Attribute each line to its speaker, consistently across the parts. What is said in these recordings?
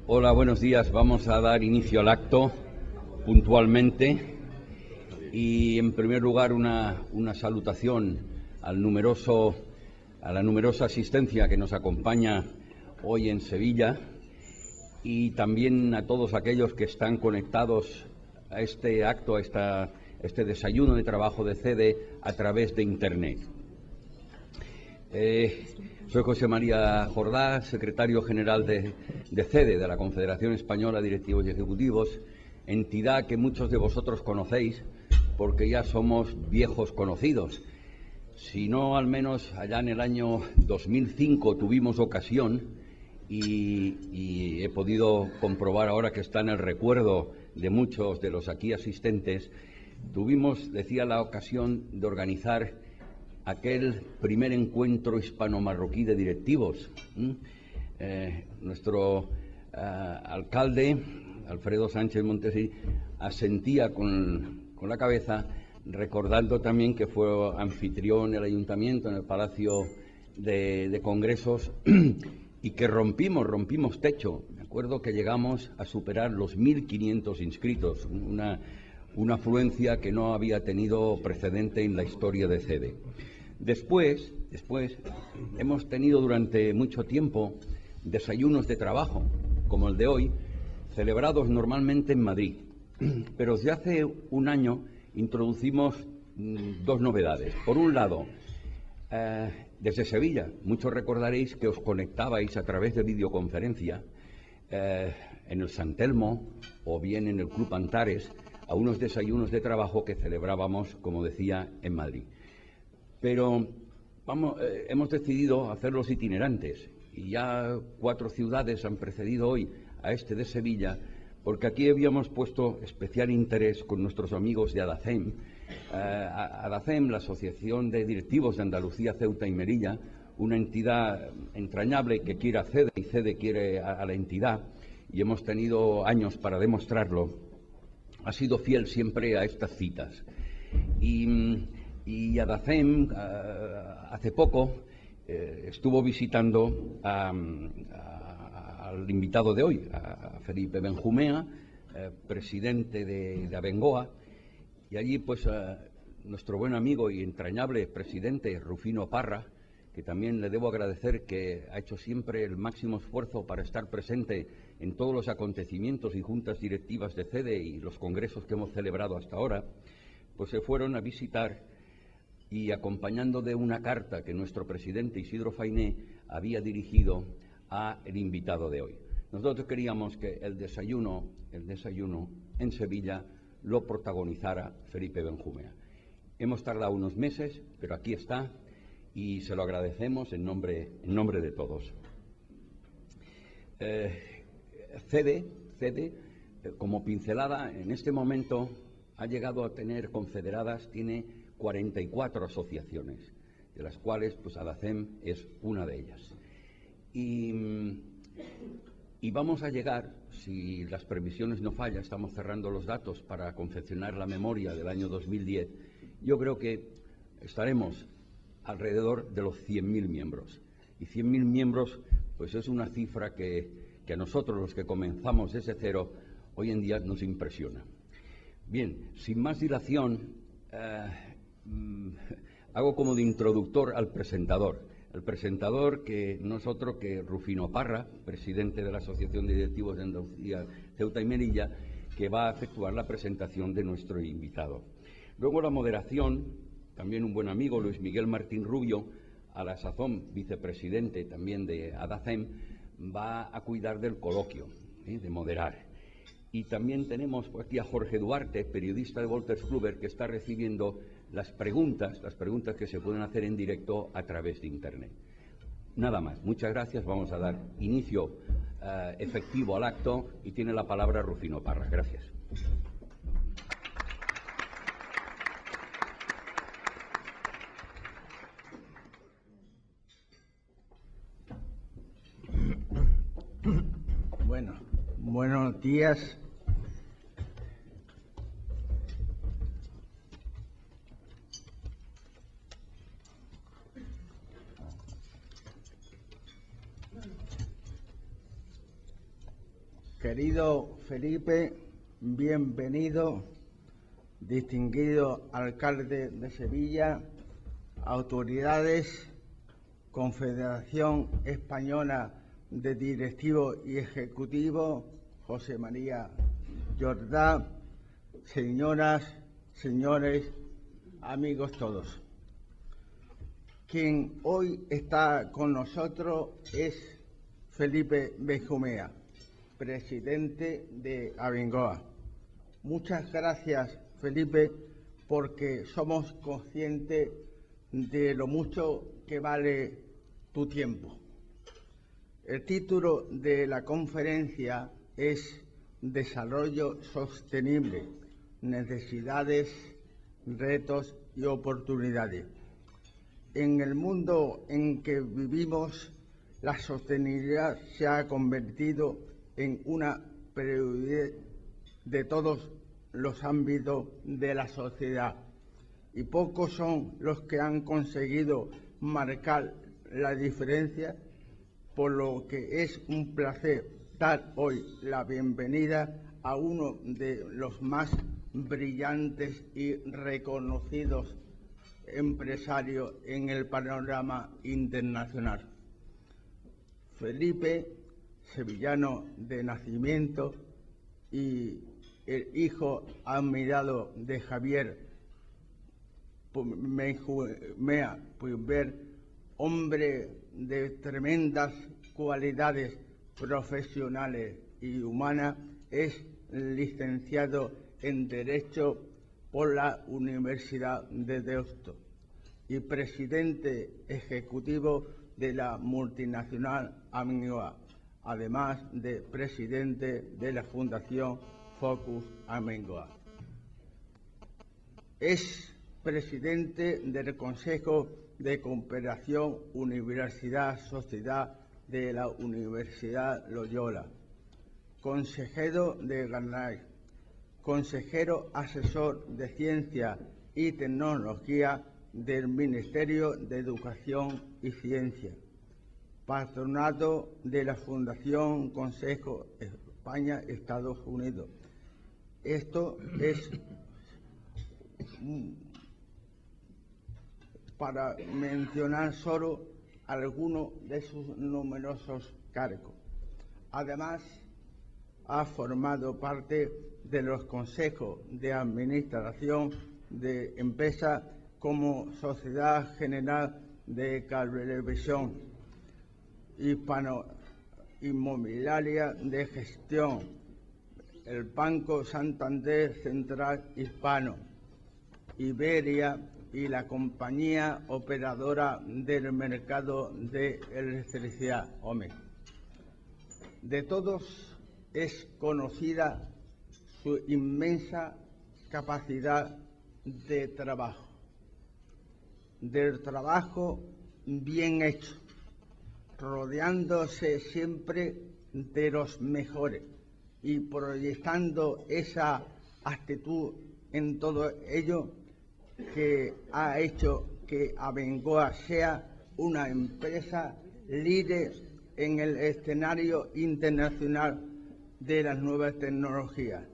Speaker 1: Hola, buenos días. Vamos a dar inicio al acto puntualmente y, en primer lugar, una salutación a la numerosa asistencia que nos acompaña hoy en Sevilla y también a todos aquellos que están conectados a este acto, a este desayuno de trabajo de CEDE a través de Internet. Soy José María Jordá, secretario general de CEDE, de la Confederación Española de Directivos y Ejecutivos, entidad que muchos de vosotros conocéis porque ya somos viejos conocidos. Si no, al menos allá en el año 2005 tuvimos ocasión y he podido comprobar ahora que está en el recuerdo de muchos de los aquí asistentes, tuvimos, decía, la ocasión de organizar aquel primer encuentro hispano-marroquí de directivos. Nuestro alcalde, Alfredo Sánchez Montesí, asentía con la cabeza, recordando también que fue anfitrión en el ayuntamiento, en el Palacio de Congresos, y que rompimos techo. Me acuerdo que llegamos a superar los 1.500 inscritos, una afluencia que no había tenido precedente en la historia de CEDE. Después hemos tenido durante mucho tiempo desayunos de trabajo, como el de hoy, celebrados normalmente en Madrid. Pero desde hace un año introducimos dos novedades. Por un lado, desde Sevilla, muchos recordaréis que os conectabais a través de videoconferencia en el San Telmo o bien en el Club Antares a unos desayunos de trabajo que celebrábamos, como decía, en Madrid. Pero hemos decidido hacerlos itinerantes y ya 4 ciudades han precedido hoy a este de Sevilla, porque aquí habíamos puesto especial interés con nuestros amigos de ADACEM. ADACEM, la Asociación de Directivos de Andalucía, Ceuta y Melilla, una entidad entrañable que quiere a CEDE y CEDE quiere a la entidad, y hemos tenido años para demostrarlo. Ha sido fiel siempre a estas citas. Y ADACEM hace poco estuvo visitando al invitado de hoy, a Felipe Benjumea, presidente de Abengoa, y allí pues nuestro buen amigo y entrañable presidente Rufino Parra, que también le debo agradecer que ha hecho siempre el máximo esfuerzo para estar presente en todos los acontecimientos y juntas directivas de CEDE y los congresos que hemos celebrado hasta ahora, pues se fueron a visitar, y acompañando de una carta que nuestro presidente Isidro Fainé había dirigido al invitado de hoy. Nosotros queríamos que el desayuno en Sevilla lo protagonizara Felipe Benjumea. Hemos tardado unos meses, pero aquí está y se lo agradecemos en nombre de todos. CEDE, como pincelada, en este momento ha llegado a tener confederadas, tiene 44 asociaciones, de las cuales pues ADACEM es una de ellas. Y vamos a llegar, si las previsiones no fallan, estamos cerrando los datos para confeccionar la memoria del año 2010, yo creo que estaremos alrededor de los 100.000 miembros. Y 100.000 miembros pues es una cifra que a nosotros, los que comenzamos desde cero, hoy en día nos impresiona. Bien, sin más dilación, hago como de introductor al presentador. El presentador, que no es otro que Rufino Parra, presidente de la Asociación de Directivos de Andalucía, Ceuta y Melilla, que va a efectuar la presentación de nuestro invitado. Luego la moderación, también un buen amigo, Luis Miguel Martín Rubio, a la sazón vicepresidente también de ADACEM, va a cuidar del coloquio, de moderar. Y también tenemos aquí a Jorge Duarte, periodista de Wolters Kluwer, que está recibiendo las preguntas que se pueden hacer en directo a través de Internet. Nada más, muchas gracias. Vamos a dar inicio efectivo al acto y tiene la palabra Rufino Parra. Gracias.
Speaker 2: Bueno, buenos días. Querido Felipe, bienvenido, distinguido alcalde de Sevilla, autoridades, Confederación Española de Directivos y Ejecutivos, José María Jordá, señoras, señores, amigos todos. Quien hoy está con nosotros es Felipe Benjumea, presidente de Abengoa. Muchas gracias, Felipe, porque somos conscientes de lo mucho que vale tu tiempo. El título de la conferencia es Desarrollo Sostenible, Necesidades, Retos y Oportunidades. En el mundo en que vivimos, la sostenibilidad se ha convertido en una prioridad de todos los ámbitos de la sociedad y pocos son los que han conseguido marcar la diferencia, por lo que es un placer dar hoy la bienvenida a uno de los más brillantes y reconocidos empresarios en el panorama internacional. Felipe, sevillano de nacimiento y el hijo admirado de Javier Benjumea Puigvert, hombre de tremendas cualidades profesionales y humanas, es licenciado en Derecho por la Universidad de Deusto y presidente ejecutivo de la multinacional Abengoa, además de presidente de la Fundación Focus Abengoa. Es presidente del Consejo de Cooperación Universidad-Sociedad de la Universidad Loyola, consejero de GANAI, consejero asesor de Ciencia y Tecnología del Ministerio de Educación y Ciencia, patronato de la Fundación Consejo España-Estados Unidos. Esto es para mencionar solo algunos de sus numerosos cargos. Además, ha formado parte de los consejos de administración de empresas como Sociedad General de Cablevisión, Hispano Inmobiliaria de Gestión, el Banco Santander Central Hispano, Iberia y la compañía operadora del mercado de electricidad, OME. De todos es conocida su inmensa capacidad de trabajo, del trabajo bien hecho, rodeándose siempre de los mejores y proyectando esa actitud en todo ello que ha hecho que Abengoa sea una empresa líder en el escenario internacional de las nuevas tecnologías,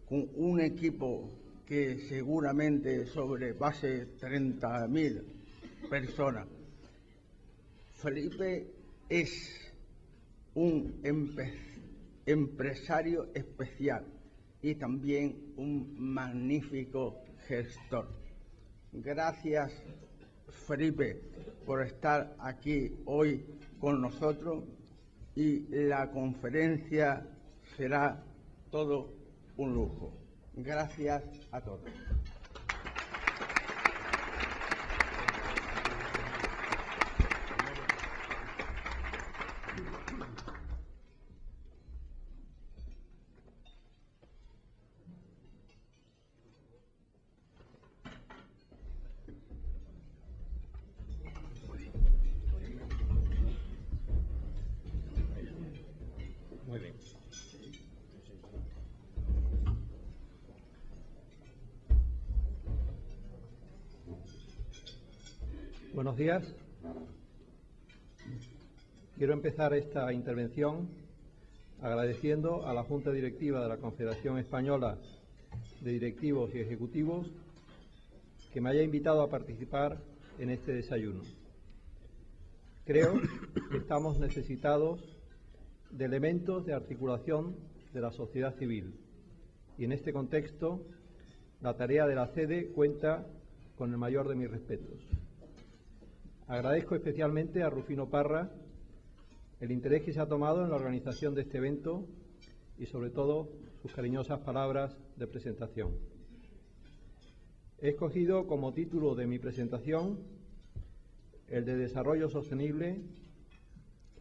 Speaker 2: con un equipo que seguramente sobrepase 30.000 personas. Felipe es un empresario especial y también un magnífico gestor. Gracias, Felipe, por estar aquí hoy con nosotros y la conferencia será todo un lujo. Gracias a todos.
Speaker 3: Muy bien. Buenos días. Quiero empezar esta intervención agradeciendo a la Junta Directiva de la Confederación Española de Directivos y Ejecutivos que me haya invitado a participar en este desayuno. Creo que estamos necesitados de elementos de articulación de la sociedad civil y en este contexto la tarea de la CEDE cuenta con el mayor de mis respetos. Agradezco especialmente a Rufino Parra el interés que se ha tomado en la organización de este evento y sobre todo sus cariñosas palabras de presentación. He escogido como título de mi presentación el de Desarrollo Sostenible,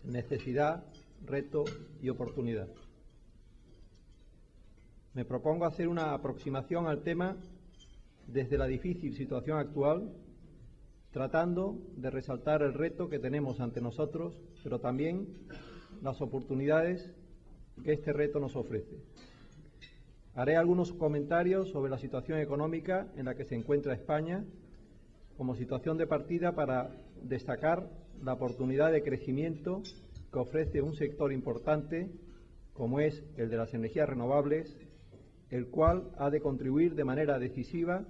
Speaker 3: Necesidad, Reto y Oportunidad. Me propongo hacer una aproximación al tema desde la difícil situación actual, tratando de resaltar el reto que tenemos ante nosotros, pero también las oportunidades que este reto nos ofrece. Haré algunos comentarios sobre la situación económica en la que se encuentra España, como situación de partida para destacar la oportunidad de crecimiento que ofrece un sector importante, como es el de las energías renovables, el cual ha de contribuir de manera decisiva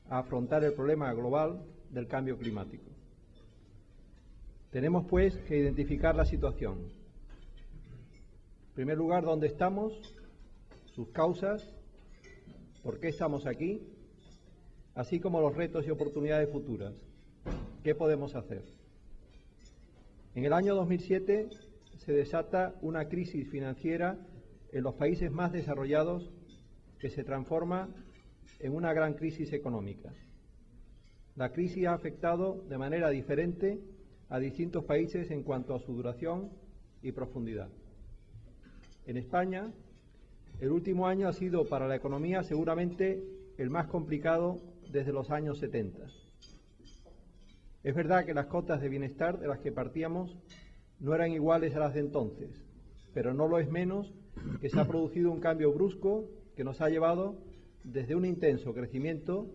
Speaker 3: a afrontar el problema global del cambio climático. Tenemos, pues, que identificar la situación. En primer lugar, ¿dónde estamos? Sus causas, por qué estamos aquí, así como los retos y oportunidades futuras. ¿Qué podemos hacer? En el año 2007 se desata una crisis financiera en los países más desarrollados que se transforma en una gran crisis económica. La crisis ha afectado de manera diferente a distintos países en cuanto a su duración y profundidad. En España, el último año ha sido para la economía seguramente el más complicado desde los años 70. Es verdad que las cotas de bienestar de las que partíamos no eran iguales a las de entonces, pero no lo es menos que se ha producido un cambio brusco que nos ha llevado desde un intenso crecimiento,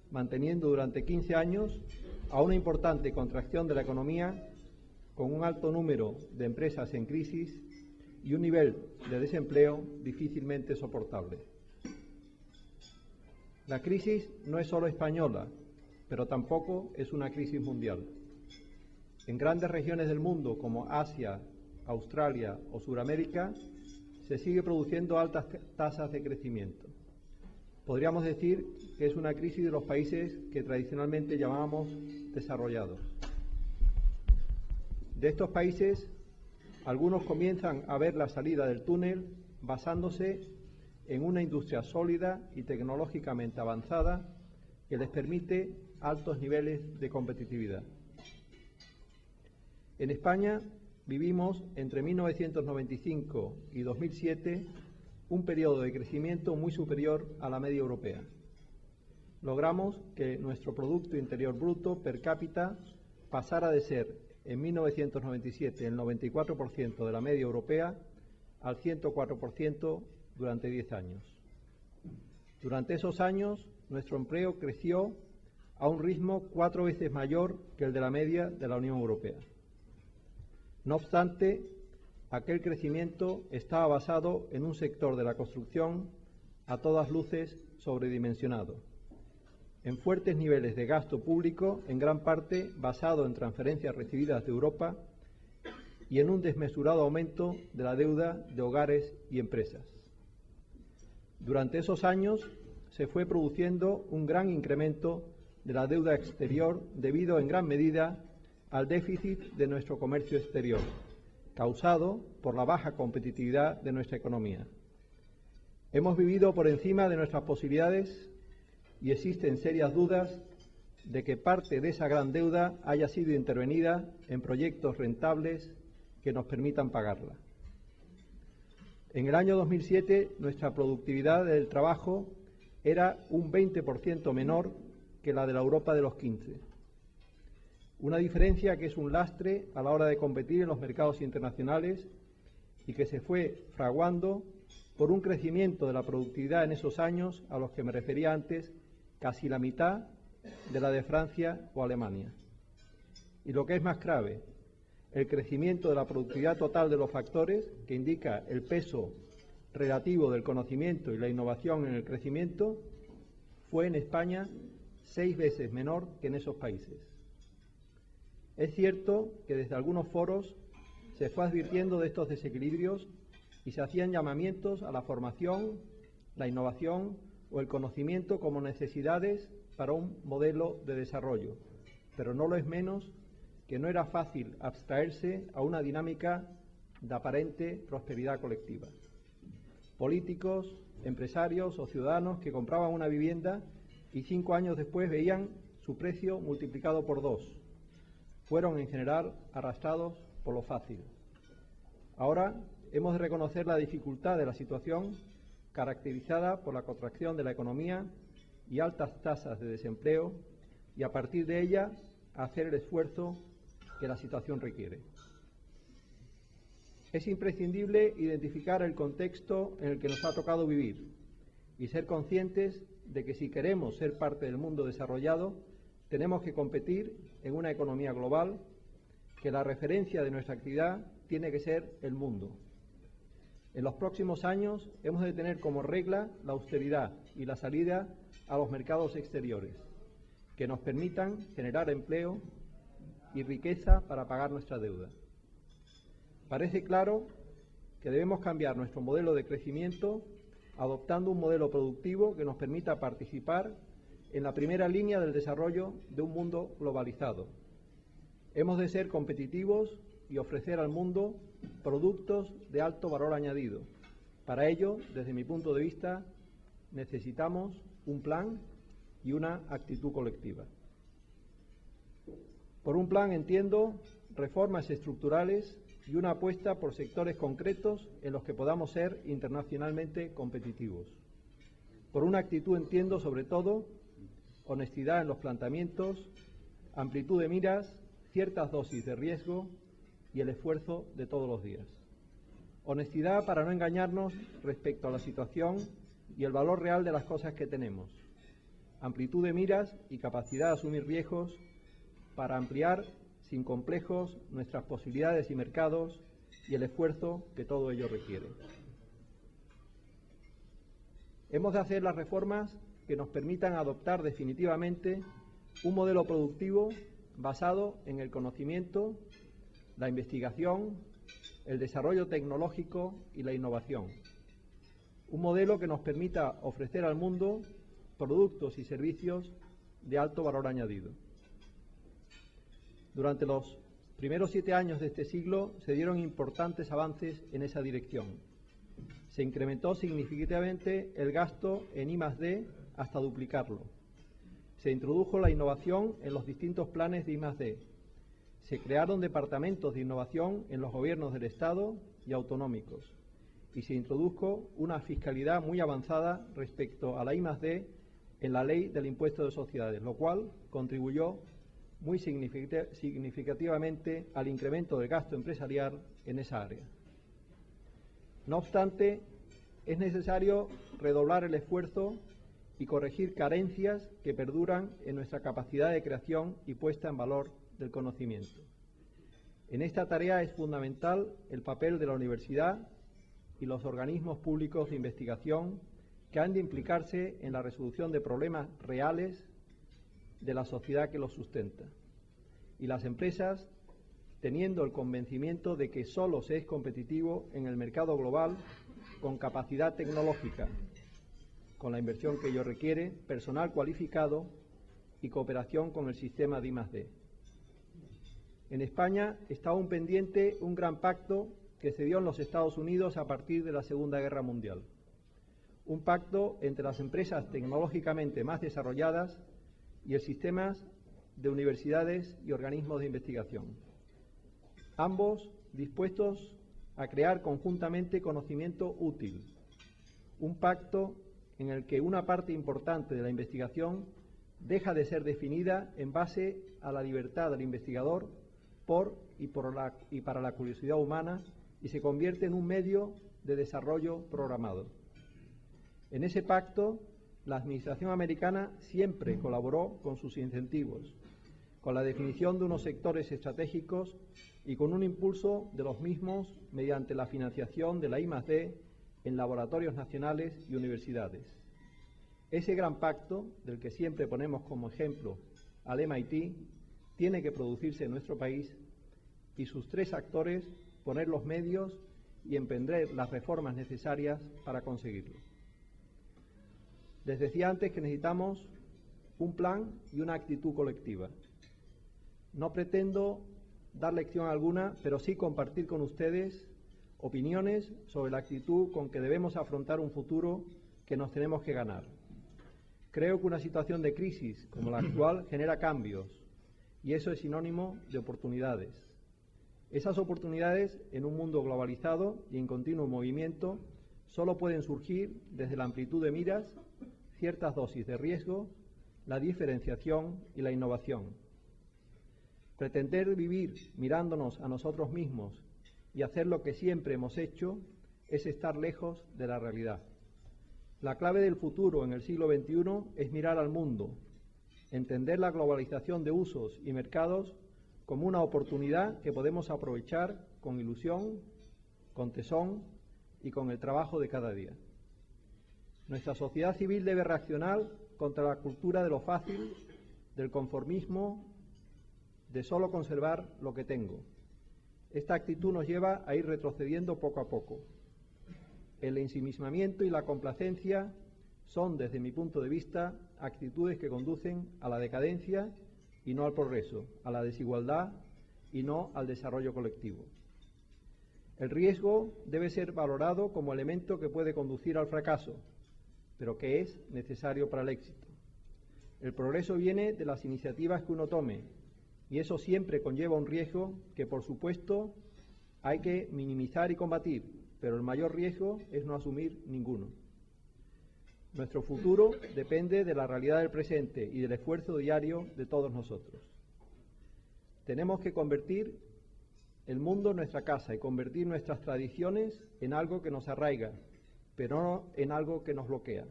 Speaker 3: manteniendo durante 15 años, a una importante contracción de la economía con un alto número de empresas en crisis y un nivel de desempleo difícilmente soportable. La crisis no es solo española, pero tampoco es una crisis mundial. En grandes regiones del mundo como Asia, Australia o Suramérica se sigue produciendo altas tasas de crecimiento. Podríamos decir que es una crisis de los países que tradicionalmente llamábamos desarrollados. De estos países, algunos comienzan a ver la salida del túnel basándose en una industria sólida y tecnológicamente avanzada que les permite altos niveles de competitividad. En España vivimos entre 1995 y 2007 un periodo de crecimiento muy superior a la media europea. Logramos que nuestro Producto Interior Bruto per cápita pasara de ser en 1997 el 94% de la media europea al 104% durante 10 años. Durante esos años, nuestro empleo creció a un ritmo 4 veces mayor que el de la media de la Unión Europea. No obstante, aquel crecimiento estaba basado en un sector de la construcción a todas luces sobredimensionado, en fuertes niveles de gasto público, en gran parte basado en transferencias recibidas de Europa y en un desmesurado aumento de la deuda de hogares y empresas. Durante esos años se fue produciendo un gran incremento de la deuda exterior debido en gran medida al déficit de nuestro comercio exterior, causado por la baja competitividad de nuestra economía. Hemos vivido por encima de nuestras posibilidades y existen serias dudas de que parte de esa gran deuda haya sido intervenida en proyectos rentables que nos permitan pagarla. En el año 2007, nuestra productividad del trabajo era un 20% menor que la de la Europa de los 15. Una diferencia que es un lastre a la hora de competir en los mercados internacionales y que se fue fraguando por un crecimiento de la productividad en esos años a los que me refería antes, casi la mitad de la de Francia o Alemania. Y lo que es más grave, el crecimiento de la productividad total de los factores, que indica el peso relativo del conocimiento y la innovación en el crecimiento, fue en España 6 veces menor que en esos países. Es cierto que desde algunos foros se fue advirtiendo de estos desequilibrios y se hacían llamamientos a la formación, la innovación o el conocimiento como necesidades para un modelo de desarrollo, pero no lo es menos que no era fácil abstraerse a una dinámica de aparente prosperidad colectiva. Políticos, empresarios o ciudadanos que compraban una vivienda y 5 años después veían su precio multiplicado por 2. Fueron en general arrastrados por lo fácil. Ahora hemos de reconocer la dificultad de la situación caracterizada por la contracción de la economía y altas tasas de desempleo, y a partir de ella hacer el esfuerzo que la situación requiere. Es imprescindible identificar el contexto en el que nos ha tocado vivir y ser conscientes de que si queremos ser parte del mundo desarrollado, tenemos que competir en una economía global, que la referencia de nuestra actividad tiene que ser el mundo. En los próximos años hemos de tener como regla la austeridad y la salida a los mercados exteriores, que nos permitan generar empleo y riqueza para pagar nuestra deuda. Parece claro que debemos cambiar nuestro modelo de crecimiento adoptando un modelo productivo que nos permita participar en la primera línea del desarrollo de un mundo globalizado. Hemos de ser competitivos y ofrecer al mundo productos de alto valor añadido. Para ello, desde mi punto de vista, necesitamos un plan y una actitud colectiva. Por un plan entiendo reformas estructurales y una apuesta por sectores concretos en los que podamos ser internacionalmente competitivos. Por una actitud entiendo, sobre todo, honestidad en los planteamientos, amplitud de miras, ciertas dosis de riesgo y el esfuerzo de todos los días. Honestidad para no engañarnos respecto a la situación y el valor real de las cosas que tenemos. Amplitud de miras y capacidad de asumir riesgos para ampliar sin complejos nuestras posibilidades y mercados y el esfuerzo que todo ello requiere. Hemos de hacer las reformas que nos permitan adoptar definitivamente un modelo productivo basado en el conocimiento, la investigación, el desarrollo tecnológico y la innovación. Un modelo que nos permita ofrecer al mundo productos y servicios de alto valor añadido. Durante los primeros 7 años de este siglo se dieron importantes avances en esa dirección. Se incrementó significativamente el gasto en I+D hasta duplicarlo. Se introdujo la innovación en los distintos planes de I+D. Se crearon departamentos de innovación en los gobiernos del Estado y autonómicos. Y se introdujo una fiscalidad muy avanzada respecto a la I+D en la ley del impuesto de sociedades, lo cual contribuyó muy significativamente al incremento del gasto empresarial en esa área. No obstante, es necesario redoblar el esfuerzo y corregir carencias que perduran en nuestra capacidad de creación y puesta en valor del conocimiento. En esta tarea es fundamental el papel de la universidad y los organismos públicos de investigación que han de implicarse en la resolución de problemas reales de la sociedad que los sustenta, y las empresas teniendo el convencimiento de que solo se es competitivo en el mercado global con capacidad tecnológica, con la inversión que ello requiere, personal cualificado y cooperación con el sistema de I+D. En España está aún pendiente un gran pacto que se dio en los Estados Unidos a partir de la Segunda Guerra Mundial. Un pacto entre las empresas tecnológicamente más desarrolladas y el sistema de universidades y organismos de investigación. Ambos dispuestos a crear conjuntamente conocimiento útil. Un pacto en el que una parte importante de la investigación deja de ser definida en base a la libertad del investigador por y para la curiosidad humana y se convierte en un medio de desarrollo programado. En ese pacto, la administración americana siempre colaboró con sus incentivos, con la definición de unos sectores estratégicos y con un impulso de los mismos mediante la financiación de la I+D en laboratorios nacionales y universidades. Ese gran pacto, del que siempre ponemos como ejemplo al MIT, tiene que producirse en nuestro país y sus tres actores poner los medios y emprender las reformas necesarias para conseguirlo. Les decía antes que necesitamos un plan y una actitud colectiva. No pretendo dar lección alguna, pero sí compartir con ustedes opiniones sobre la actitud con que debemos afrontar un futuro que nos tenemos que ganar. Creo que una situación de crisis como la actual genera cambios y eso es sinónimo de oportunidades. Esas oportunidades en un mundo globalizado y en continuo movimiento solo pueden surgir desde la amplitud de miras, ciertas dosis de riesgo, la diferenciación y la innovación. Pretender vivir mirándonos a nosotros mismos y hacer lo que siempre hemos hecho es estar lejos de la realidad. La clave del futuro en el siglo XXI es mirar al mundo, entender la globalización de usos y mercados como una oportunidad que podemos aprovechar con ilusión, con tesón y con el trabajo de cada día. Nuestra sociedad civil debe reaccionar contra la cultura de lo fácil, del conformismo, de solo conservar lo que tengo. Esta actitud nos lleva a ir retrocediendo poco a poco. El ensimismamiento y la complacencia son, desde mi punto de vista, actitudes que conducen a la decadencia y no al progreso, a la desigualdad y no al desarrollo colectivo. El riesgo debe ser valorado como elemento que puede conducir al fracaso, pero que es necesario para el éxito. El progreso viene de las iniciativas que uno tome, y eso siempre conlleva un riesgo que, por supuesto, hay que minimizar y combatir, pero el mayor riesgo es no asumir ninguno. Nuestro futuro depende de la realidad del presente y del esfuerzo diario de todos nosotros. Tenemos que convertir el mundo en nuestra casa y convertir nuestras tradiciones en algo que nos arraiga, pero no en algo que nos bloquea.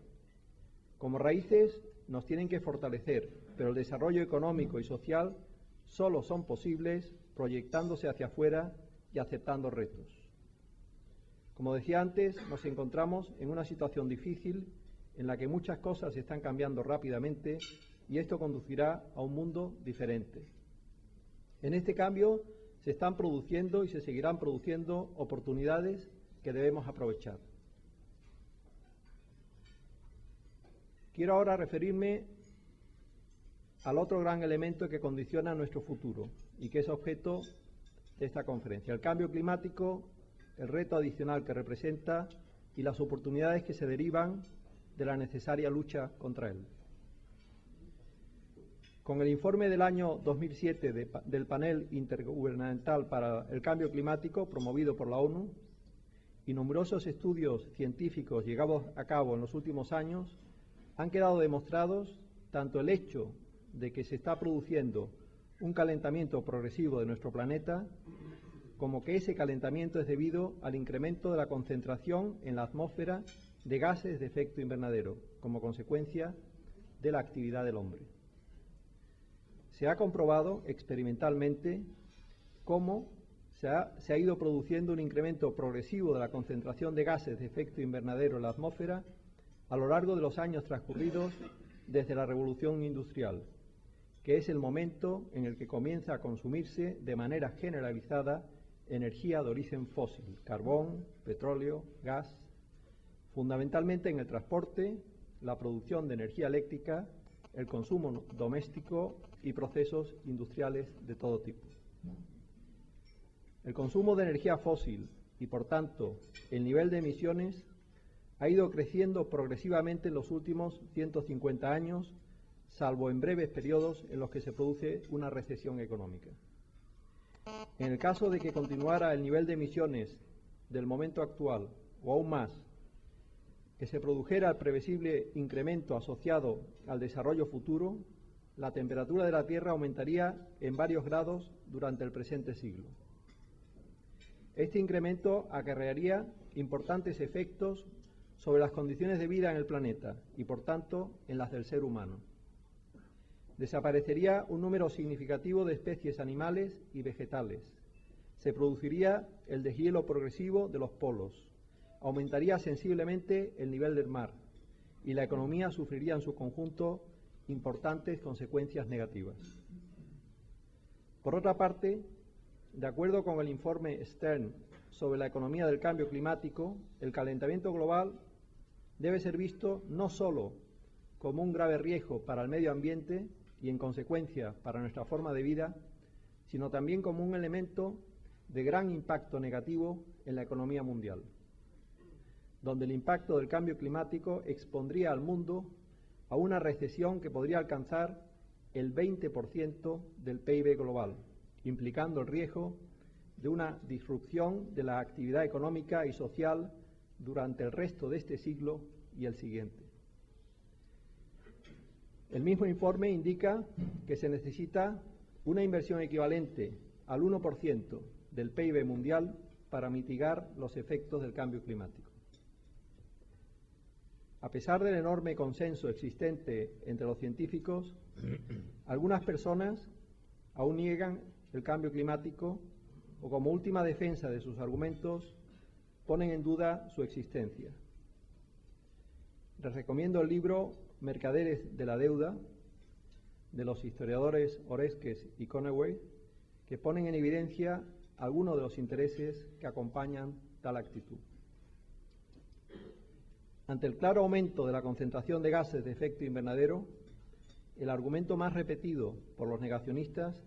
Speaker 3: Como raíces nos tienen que fortalecer, pero el desarrollo económico y social solo son posibles proyectándose hacia afuera y aceptando retos. Como decía antes, nos encontramos en una situación difícil en la que muchas cosas están cambiando rápidamente y esto conducirá a un mundo diferente. En este cambio se están produciendo y se seguirán produciendo oportunidades que debemos aprovechar. Quiero ahora referirme al otro gran elemento que condiciona nuestro futuro y que es objeto de esta conferencia: el cambio climático, el reto adicional que representa y las oportunidades que se derivan de la necesaria lucha contra él. Con el informe del año 2007 del Panel Intergubernamental para el Cambio Climático, promovido por la ONU, y numerosos estudios científicos llevados a cabo en los últimos años, han quedado demostrados tanto el hecho de que se está produciendo un calentamiento progresivo de nuestro planeta, como que ese calentamiento es debido al incremento de la concentración en la atmósfera de gases de efecto invernadero, como consecuencia de la actividad del hombre. Se ha comprobado experimentalmente cómo se ha ido produciendo un incremento progresivo de la concentración de gases de efecto invernadero en la atmósfera a lo largo de los años transcurridos desde la Revolución Industrial, que es el momento en el que comienza a consumirse de manera generalizada energía de origen fósil, carbón, petróleo, gas, fundamentalmente en el transporte, la producción de energía eléctrica, el consumo doméstico y procesos industriales de todo tipo. El consumo de energía fósil y, por tanto, el nivel de emisiones ha ido creciendo progresivamente en los últimos 150 años, salvo en breves periodos en los que se produce una recesión económica. En el caso de que continuara el nivel de emisiones del momento actual, o aún más, que se produjera el previsible incremento asociado al desarrollo futuro, la temperatura de la Tierra aumentaría en varios grados durante el presente siglo. Este incremento acarrearía importantes efectos sobre las condiciones de vida en el planeta y, por tanto, en las del ser humano. Desaparecería un número significativo de especies animales y vegetales. Se produciría el deshielo progresivo de los polos. Aumentaría sensiblemente el nivel del mar y la economía sufriría en su conjunto importantes consecuencias negativas. Por otra parte, de acuerdo con el informe Stern sobre la economía del cambio climático, el calentamiento global debe ser visto no solo como un grave riesgo para el medio ambiente y, en consecuencia, para nuestra forma de vida, sino también como un elemento de gran impacto negativo en la economía mundial, donde el impacto del cambio climático expondría al mundo a una recesión que podría alcanzar el 20% del PIB global, implicando el riesgo de una disrupción de la actividad económica y social durante el resto de este siglo y el siguiente. El mismo informe indica que se necesita una inversión equivalente al 1% del PIB mundial para mitigar los efectos del cambio climático. A pesar del enorme consenso existente entre los científicos, algunas personas aún niegan el cambio climático o, como última defensa de sus argumentos, ponen en duda su existencia. Les recomiendo el libro Mercaderes de la Deuda, de los historiadores Oreskes y Conaway, que ponen en evidencia algunos de los intereses que acompañan tal actitud. Ante el claro aumento de la concentración de gases de efecto invernadero, el argumento más repetido por los negacionistas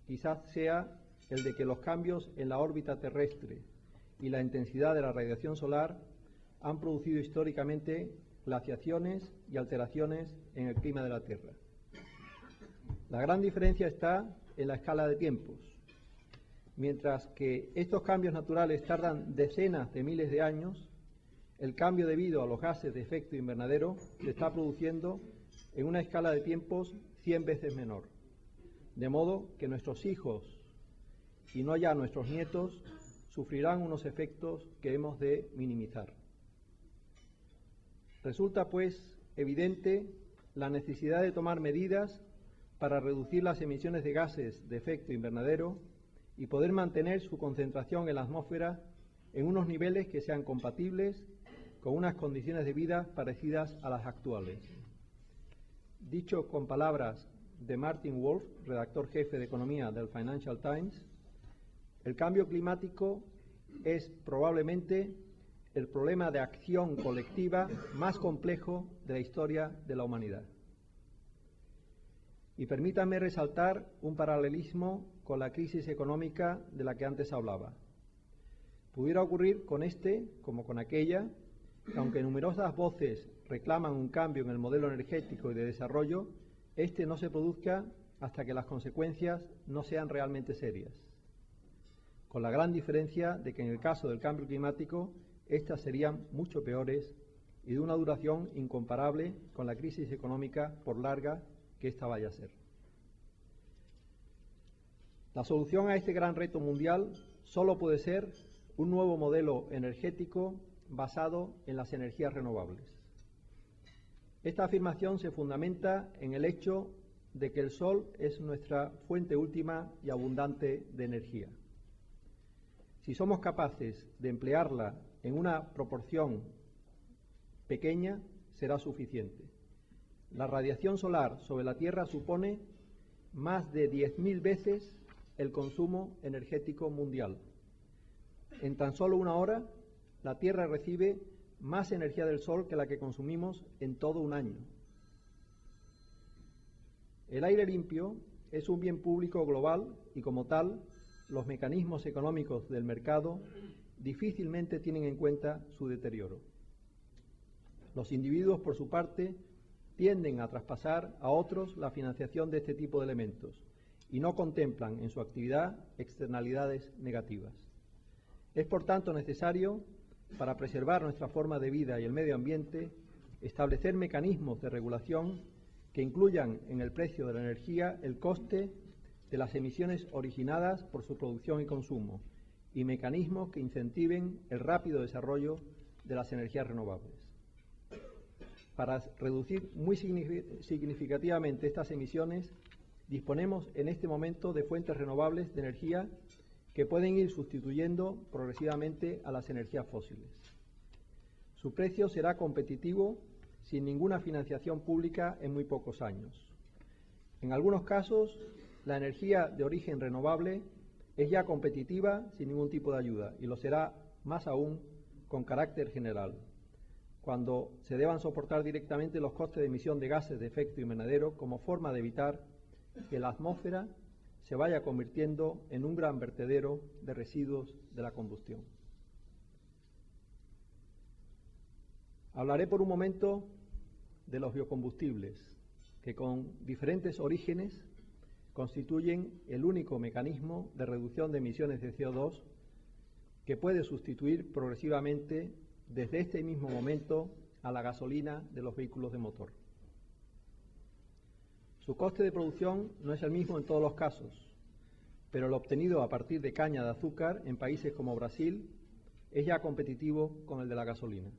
Speaker 3: quizás sea el de que los cambios en la órbita terrestre y la intensidad de la radiación solar han producido históricamente glaciaciones y alteraciones en el clima de la Tierra. La gran diferencia está en la escala de tiempos. Mientras que estos cambios naturales tardan decenas de miles de años, el cambio debido a los gases de efecto invernadero se está produciendo en una escala de tiempos 100 veces menor, de modo que nuestros hijos, y no ya nuestros nietos, sufrirán unos efectos que hemos de minimizar. Resulta, pues, evidente la necesidad de tomar medidas para reducir las emisiones de gases de efecto invernadero y poder mantener su concentración en la atmósfera en unos niveles que sean compatibles con unas condiciones de vida parecidas a las actuales. Dicho con palabras de Martin Wolf, redactor jefe de economía del Financial Times, el cambio climático es probablemente el problema de acción colectiva más complejo de la historia de la humanidad. Y permítanme resaltar un paralelismo con la crisis económica de la que antes hablaba. Pudiera ocurrir con este, como con aquella, que aunque numerosas voces reclaman un cambio en el modelo energético y de desarrollo, este no se produzca hasta que las consecuencias no sean realmente serias, con la gran diferencia de que en el caso del cambio climático estas serían mucho peores y de una duración incomparable con la crisis económica, por larga que ésta vaya a ser. La solución a este gran reto mundial solo puede ser un nuevo modelo energético basado en las energías renovables. Esta afirmación se fundamenta en el hecho de que el Sol es nuestra fuente última y abundante de energía. Si somos capaces de emplearla en una proporción pequeña, será suficiente. La radiación solar sobre la Tierra supone más de 10.000 veces el consumo energético mundial. En tan solo una hora, la Tierra recibe más energía del Sol que la que consumimos en todo un año. El aire limpio es un bien público global y, como tal, los mecanismos económicos del mercado difícilmente tienen en cuenta su deterioro. Los individuos, por su parte, tienden a traspasar a otros la financiación de este tipo de elementos y no contemplan en su actividad externalidades negativas. Es, por tanto, necesario, para preservar nuestra forma de vida y el medio ambiente, establecer mecanismos de regulación que incluyan en el precio de la energía el coste de las emisiones originadas por su producción y consumo, y mecanismos que incentiven el rápido desarrollo de las energías renovables. Para reducir muy significativamente estas emisiones, disponemos en este momento de fuentes renovables de energía que pueden ir sustituyendo progresivamente a las energías fósiles. Su precio será competitivo sin ninguna financiación pública en muy pocos años. En algunos casos, la energía de origen renovable es ya competitiva sin ningún tipo de ayuda y lo será más aún con carácter general, cuando se deban soportar directamente los costes de emisión de gases de efecto invernadero como forma de evitar que la atmósfera se vaya convirtiendo en un gran vertedero de residuos de la combustión. Hablaré por un momento de los biocombustibles, que con diferentes orígenes constituyen el único mecanismo de reducción de emisiones de CO2 que puede sustituir progresivamente desde este mismo momento a la gasolina de los vehículos de motor. Su coste de producción no es el mismo en todos los casos, pero el obtenido a partir de caña de azúcar en países como Brasil es ya competitivo con el de la gasolina.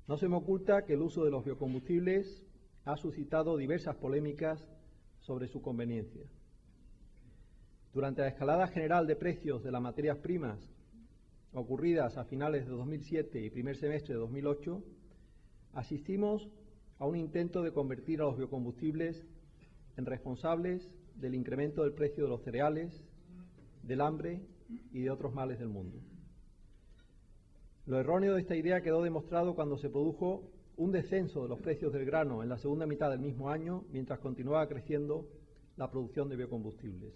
Speaker 3: No se me oculta que el uso de los biocombustibles ha suscitado diversas polémicas sobre su conveniencia. Durante la escalada general de precios de las materias primas ocurridas a finales de 2007 y primer semestre de 2008, asistimos a un intento de convertir a los biocombustibles en responsables del incremento del precio de los cereales, del hambre y de otros males del mundo. Lo erróneo de esta idea quedó demostrado cuando se produjo un descenso de los precios del grano en la segunda mitad del mismo año, mientras continuaba creciendo la producción de biocombustibles.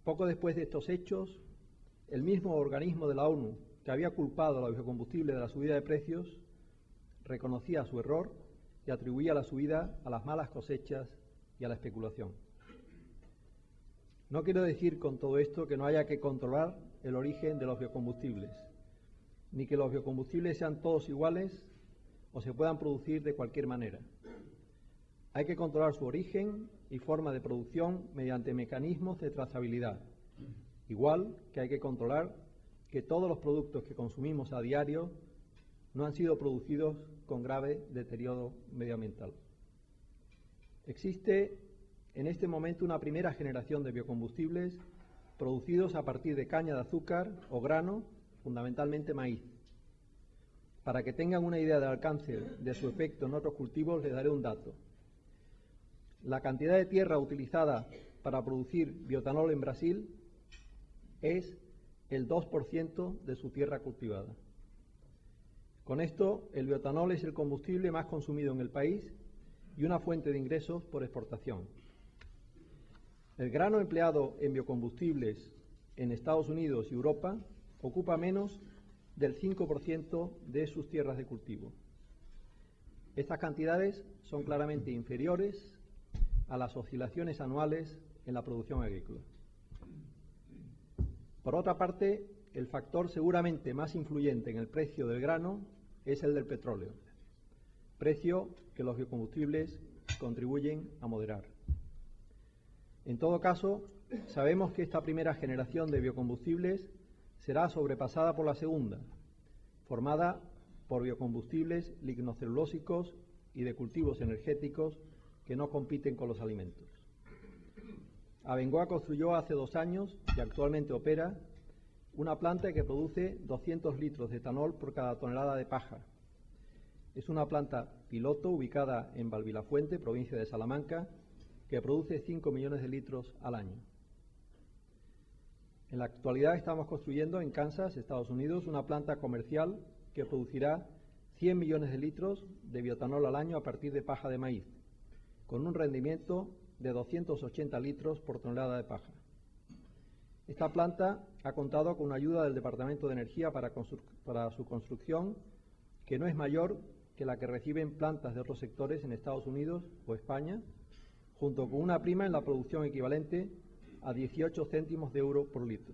Speaker 3: Poco después de estos hechos, el mismo organismo de la ONU que había culpado a los biocombustibles de la subida de precios reconocía su error y atribuía la subida a las malas cosechas y a la especulación. No quiero decir con todo esto que no haya que controlar el origen de los biocombustibles, ni que los biocombustibles sean todos iguales o se puedan producir de cualquier manera. Hay que controlar su origen y forma de producción mediante mecanismos de trazabilidad, igual que hay que controlar que todos los productos que consumimos a diario no han sido producidos con grave deterioro medioambiental. Existe en este momento una primera generación de biocombustibles producidos a partir de caña de azúcar o grano, fundamentalmente maíz. Para que tengan una idea del alcance de su efecto en otros cultivos, les daré un dato. La cantidad de tierra utilizada para producir bioetanol en Brasil es el 2% de su tierra cultivada. Con esto, el bioetanol es el combustible más consumido en el país y una fuente de ingresos por exportación. El grano empleado en biocombustibles en Estados Unidos y Europa ocupa menos del 5% de sus tierras de cultivo. Estas cantidades son claramente inferiores a las oscilaciones anuales en la producción agrícola. Por otra parte, el factor seguramente más influyente en el precio del grano es el del petróleo, precio que los biocombustibles contribuyen a moderar. En todo caso, sabemos que esta primera generación de biocombustibles será sobrepasada por la segunda, formada por biocombustibles lignocelulósicos y de cultivos energéticos que no compiten con los alimentos. Abengoa construyó hace 2 años y actualmente opera una planta que produce 200 litros de etanol por cada tonelada de paja. Es una planta piloto ubicada en Valvilafuente, provincia de Salamanca, que produce 5 millones de litros al año. En la actualidad estamos construyendo en Kansas, Estados Unidos, una planta comercial que producirá 100 millones de litros de bioetanol al año a partir de paja de maíz, con un rendimiento de 280 litros por tonelada de paja. Esta planta ha contado con una ayuda del Departamento de Energía para su construcción, que no es mayor que la que reciben plantas de otros sectores en Estados Unidos o España, junto con una prima en la producción equivalente a 18 céntimos de euro por litro.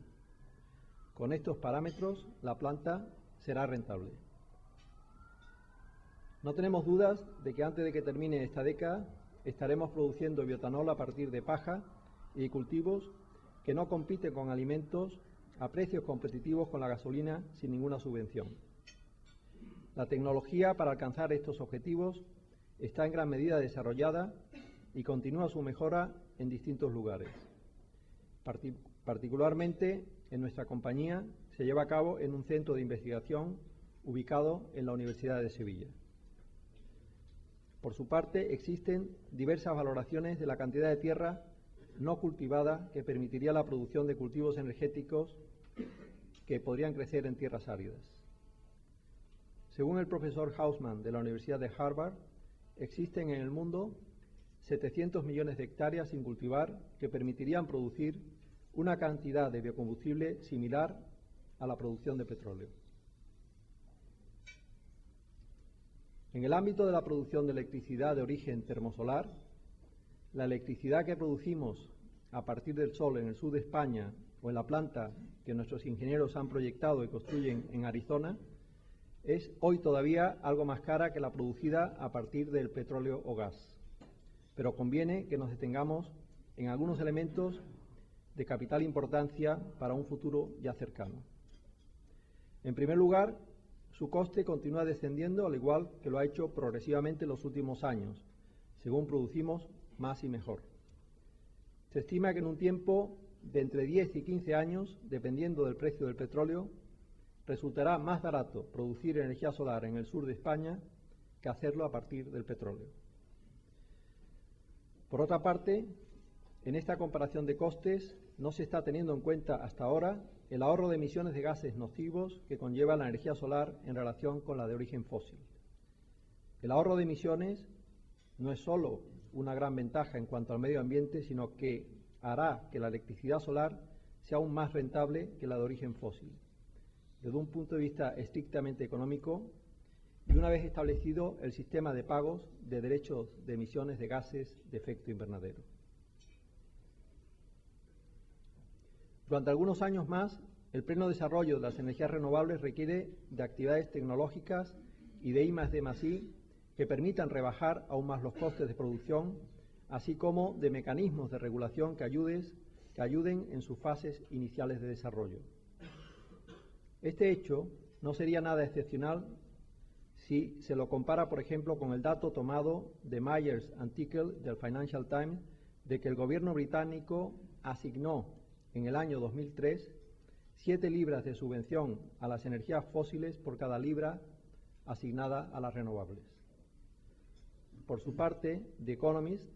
Speaker 3: Con estos parámetros, la planta será rentable. No tenemos dudas de que antes de que termine esta década estaremos produciendo bioetanol a partir de paja y cultivos que no compiten con alimentos a precios competitivos con la gasolina sin ninguna subvención. La tecnología para alcanzar estos objetivos está en gran medida desarrollada y continúa su mejora en distintos lugares. Particularmente en nuestra compañía se lleva a cabo en un centro de investigación ubicado en la Universidad de Sevilla. Por su parte, existen diversas valoraciones de la cantidad de tierra no cultivada que permitiría la producción de cultivos energéticos que podrían crecer en tierras áridas. Según el profesor Hausman de la Universidad de Harvard, existen en el mundo 700 millones de hectáreas sin cultivar que permitirían producir una cantidad de biocombustible similar a la producción de petróleo. En el ámbito de la producción de electricidad de origen termosolar, la electricidad que producimos a partir del sol en el sur de España o en la planta que nuestros ingenieros han proyectado y construyen en Arizona es hoy todavía algo más cara que la producida a partir del petróleo o gas. Pero conviene que nos detengamos en algunos elementos de capital importancia para un futuro ya cercano. En primer lugar, su coste continúa descendiendo al igual que lo ha hecho progresivamente en los últimos años, según producimos más y mejor. Se estima que en un tiempo de entre 10 y 15 años, dependiendo del precio del petróleo, resultará más barato producir energía solar en el sur de España que hacerlo a partir del petróleo. Por otra parte, en esta comparación de costes no se está teniendo en cuenta hasta ahora el ahorro de emisiones de gases nocivos que conlleva la energía solar en relación con la de origen fósil. El ahorro de emisiones no es solo una gran ventaja en cuanto al medio ambiente, sino que hará que la electricidad solar sea aún más rentable que la de origen fósil, desde un punto de vista estrictamente económico y una vez establecido el sistema de pagos de derechos de emisiones de gases de efecto invernadero. Durante algunos años más, el pleno desarrollo de las energías renovables requiere de actividades tecnológicas y de I+D+I que permitan rebajar aún más los costes de producción, así como de mecanismos de regulación que ayuden en sus fases iniciales de desarrollo. Este hecho no sería nada excepcional si se lo compara, por ejemplo, con el dato tomado de Myers and Tickle del Financial Times de que el gobierno británico asignó en el año 2003 7 libras de subvención a las energías fósiles por cada libra asignada a las renovables. Por su parte, The Economist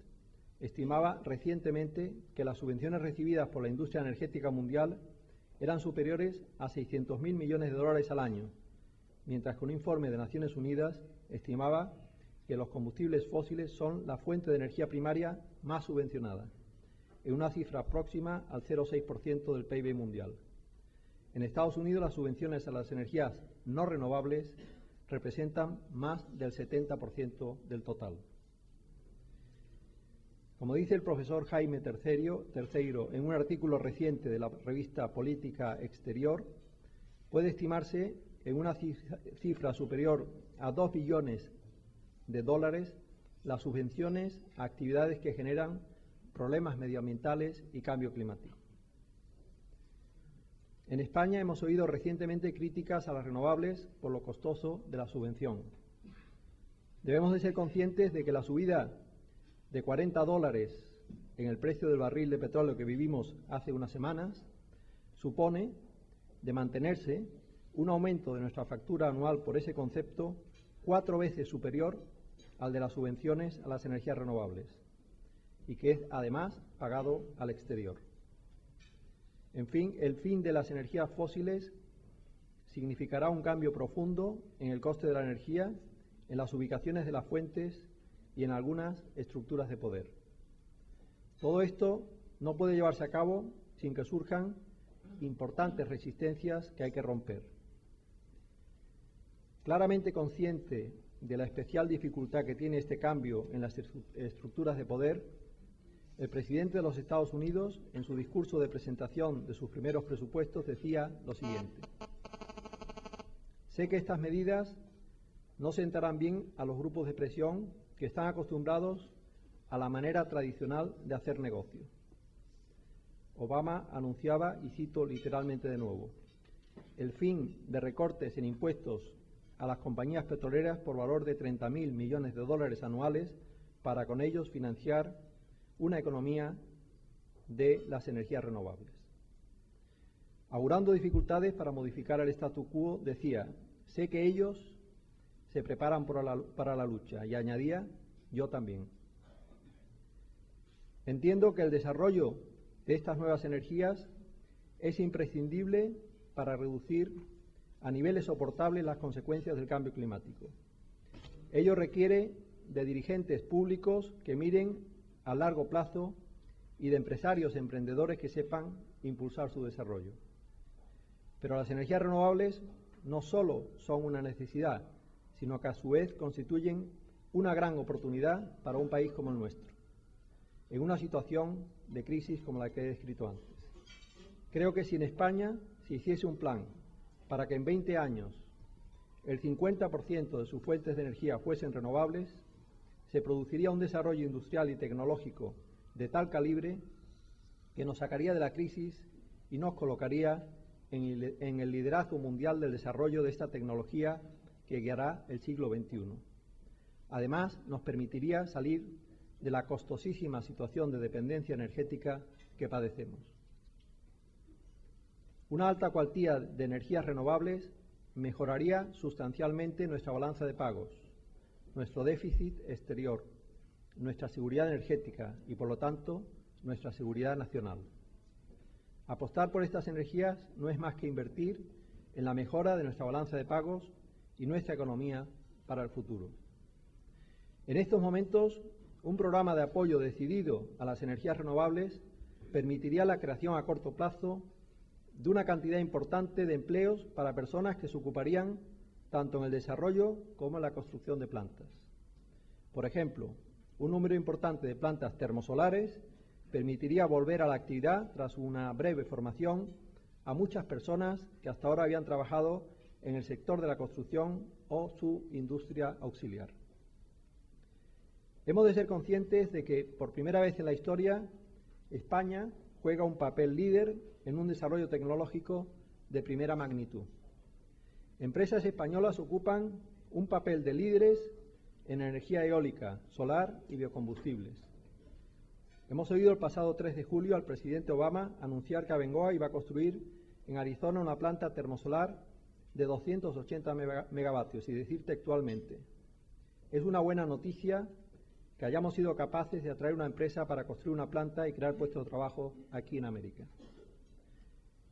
Speaker 3: estimaba recientemente que las subvenciones recibidas por la industria energética mundial eran superiores a 600.000 millones de dólares al año, mientras que un informe de Naciones Unidas estimaba que los combustibles fósiles son la fuente de energía primaria más subvencionada, en una cifra próxima al 0,6% del PIB mundial. En Estados Unidos, las subvenciones a las energías no renovables representan más del 70% del total. Como dice el profesor Jaime Terceiro en un artículo reciente de la revista Política Exterior, puede estimarse en una cifra superior a 2 billones de dólares las subvenciones a actividades que generan problemas medioambientales y cambio climático. En España hemos oído recientemente críticas a las renovables por lo costoso de la subvención. Debemos de ser conscientes de que la subida de 40 dólares en el precio del barril de petróleo que vivimos hace unas semanas supone, de mantenerse, un aumento de nuestra factura anual por ese concepto 4 veces superior al de las subvenciones a las energías renovables y que es además pagado al exterior. En fin, el fin de las energías fósiles significará un cambio profundo en el coste de la energía, en las ubicaciones de las fuentes y en algunas estructuras de poder. Todo esto no puede llevarse a cabo sin que surjan importantes resistencias que hay que romper. Claramente consciente de la especial dificultad que tiene este cambio en las estructuras de poder, el presidente de los Estados Unidos, en su discurso de presentación de sus primeros presupuestos, decía lo siguiente: sé que estas medidas no sentarán bien a los grupos de presión que están acostumbrados a la manera tradicional de hacer negocio. Obama anunciaba, y cito literalmente de nuevo, el fin de recortes en impuestos a las compañías petroleras por valor de 30.000 millones de dólares anuales para con ellos financiar una economía de las energías renovables. Augurando dificultades para modificar el statu quo, decía: sé que ellos se preparan para la lucha, y añadía: yo también. Entiendo que el desarrollo de estas nuevas energías es imprescindible para reducir a niveles soportables las consecuencias del cambio climático. Ello requiere de dirigentes públicos que miren a largo plazo y de empresarios emprendedores que sepan impulsar su desarrollo. Pero las energías renovables no solo son una necesidad, sino que a su vez constituyen una gran oportunidad para un país como el nuestro, en una situación de crisis como la que he descrito antes. Creo que si en España se hiciese un plan para que en 20 años el 50% de sus fuentes de energía fuesen renovables, se produciría un desarrollo industrial y tecnológico de tal calibre que nos sacaría de la crisis y nos colocaría en el liderazgo mundial del desarrollo de esta tecnología que guiará el siglo XXI. Además, nos permitiría salir de la costosísima situación de dependencia energética que padecemos. Una alta cuantía de energías renovables mejoraría sustancialmente nuestra balanza de pagos, nuestro déficit exterior, nuestra seguridad energética y, por lo tanto, nuestra seguridad nacional. Apostar por estas energías no es más que invertir en la mejora de nuestra balanza de pagos y nuestra economía para el futuro. En estos momentos, un programa de apoyo decidido a las energías renovables permitiría la creación a corto plazo de una cantidad importante de empleos para personas que se ocuparían tanto en el desarrollo como en la construcción de plantas. Por ejemplo, un número importante de plantas termosolares permitiría volver a la actividad tras una breve formación a muchas personas que hasta ahora habían trabajado en el sector de la construcción o su industria auxiliar. Hemos de ser conscientes de que, por primera vez en la historia, España juega un papel líder en un desarrollo tecnológico de primera magnitud. Empresas españolas ocupan un papel de líderes en energía eólica, solar y biocombustibles. Hemos oído el pasado 3 de julio al presidente Obama anunciar que Abengoa iba a construir en Arizona una planta termosolar de 280 megavatios y decir textualmente: es una buena noticia que hayamos sido capaces de atraer una empresa para construir una planta y crear puestos de trabajo aquí en América.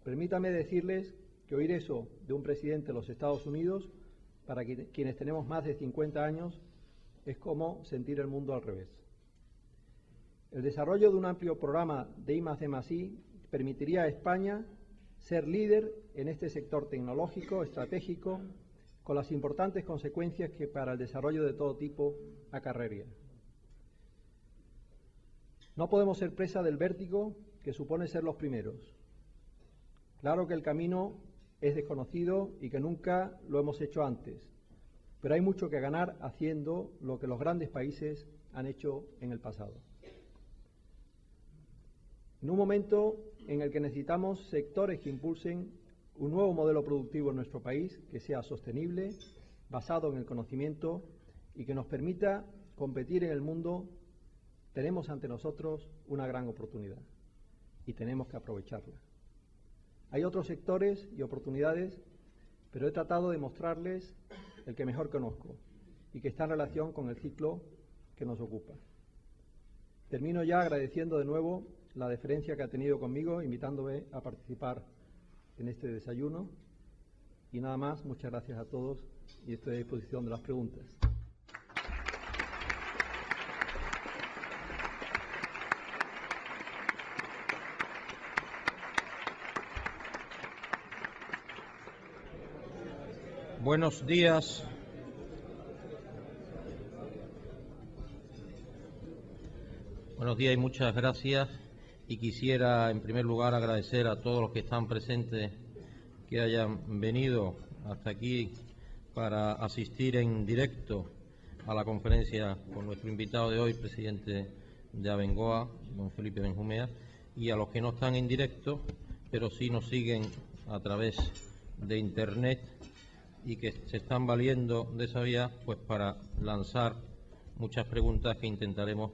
Speaker 3: Permítame decirles que oír eso de un presidente de los Estados Unidos, para quienes tenemos más de 50 años, es como sentir el mundo al revés. El desarrollo de un amplio programa de I+D+I permitiría a España ser líder en este sector tecnológico estratégico, con las importantes consecuencias que para el desarrollo de todo tipo acarrearía. No podemos ser presa del vértigo que supone ser los primeros. Claro que el camino es desconocido y que nunca lo hemos hecho antes, pero hay mucho que ganar haciendo lo que los grandes países han hecho en el pasado. En un momento en el que necesitamos sectores que impulsen un nuevo modelo productivo en nuestro país que sea sostenible, basado en el conocimiento y que nos permita competir en el mundo, tenemos ante nosotros una gran oportunidad y tenemos que aprovecharla. Hay otros sectores y oportunidades, pero he tratado de mostrarles el que mejor conozco y que está en relación con el ciclo que nos ocupa. Termino ya agradeciendo de nuevo la deferencia que ha tenido conmigo, invitándome a participar en este desayuno. Y nada más, muchas gracias a todos y estoy a disposición de las preguntas.
Speaker 4: Buenos días. Buenos días y muchas gracias. Y quisiera, en primer lugar, agradecer a todos los que están presentes que hayan venido hasta aquí para asistir en directo a la conferencia con nuestro invitado de hoy, presidente de Abengoa, don Felipe Benjumea, y a los que no están en directo, pero sí nos siguen a través de Internet y que se están valiendo de esa vía pues para lanzar muchas preguntas que intentaremos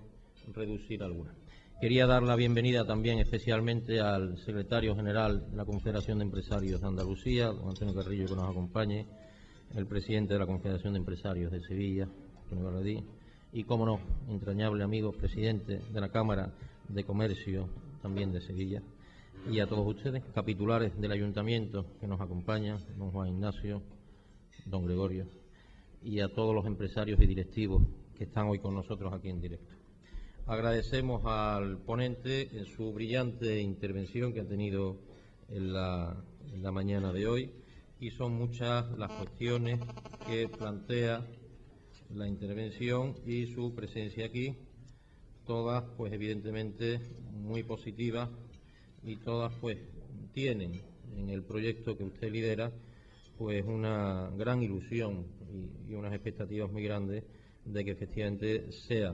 Speaker 4: reducir algunas. Quería dar la bienvenida también especialmente al secretario general de la Confederación de Empresarios de Andalucía, don Antonio Carrillo, que nos acompañe, el presidente de la Confederación de Empresarios de Sevilla, Antonio Baladí, y, como no, entrañable amigo, presidente de la Cámara de Comercio también de Sevilla, y a todos ustedes, capitulares del Ayuntamiento que nos acompañan, don Juan Ignacio, don Gregorio, y a todos los empresarios y directivos que están hoy con nosotros aquí en directo. Agradecemos al ponente en su brillante intervención que ha tenido en la mañana de hoy, y son muchas las cuestiones que plantea la intervención y su presencia aquí, todas pues evidentemente muy positivas, y todas pues tienen en el proyecto que usted lidera pues una gran ilusión y unas expectativas muy grandes de que efectivamente sea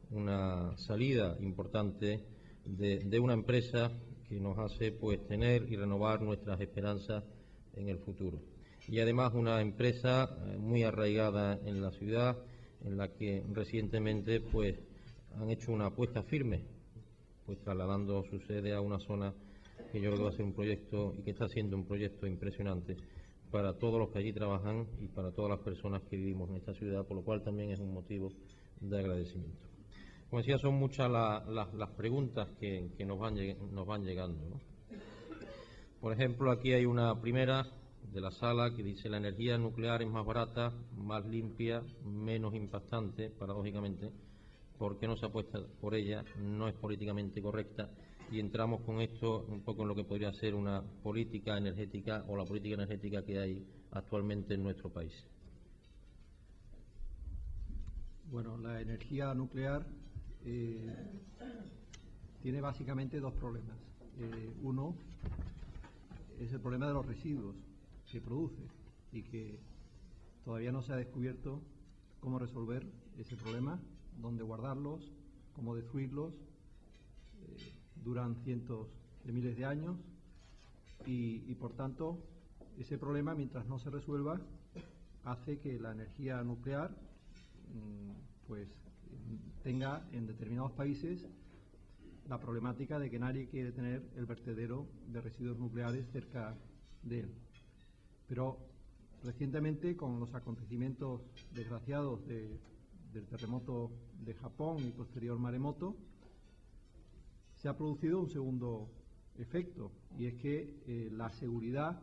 Speaker 4: una salida importante de una empresa que nos hace pues tener y renovar nuestras esperanzas en el futuro. Y además una empresa muy arraigada en la ciudad, en la que recientemente pues han hecho una apuesta firme, pues trasladando su sede a una zona que yo creo que va a ser un proyecto y que está siendo un proyecto impresionante para todos los que allí trabajan y para todas las personas que vivimos en esta ciudad, por lo cual también es un motivo de agradecimiento. Como decía, son muchas las preguntas que nos van llegando, ¿no? Por ejemplo, aquí hay una primera de la sala que dice: la energía nuclear es más barata, más limpia, menos impactante, paradójicamente. ¿Por qué no se apuesta por ella? No es políticamente correcta. Y entramos con esto un poco en lo que podría ser una política energética o la política energética que hay actualmente en nuestro país.
Speaker 3: Bueno, la energía nuclear tiene básicamente dos problemas. Uno es el problema de los residuos que produce y que todavía no se ha descubierto cómo resolver ese problema, dónde guardarlos, cómo destruirlos. Duran cientos de miles de años y por tanto ese problema, mientras no se resuelva, hace que la energía nuclear pues tenga en determinados países la problemática de que nadie quiere tener el vertedero de residuos nucleares cerca de él. Pero recientemente, con los acontecimientos desgraciados del terremoto de Japón y posterior maremoto, se ha producido un segundo efecto, y es que la seguridad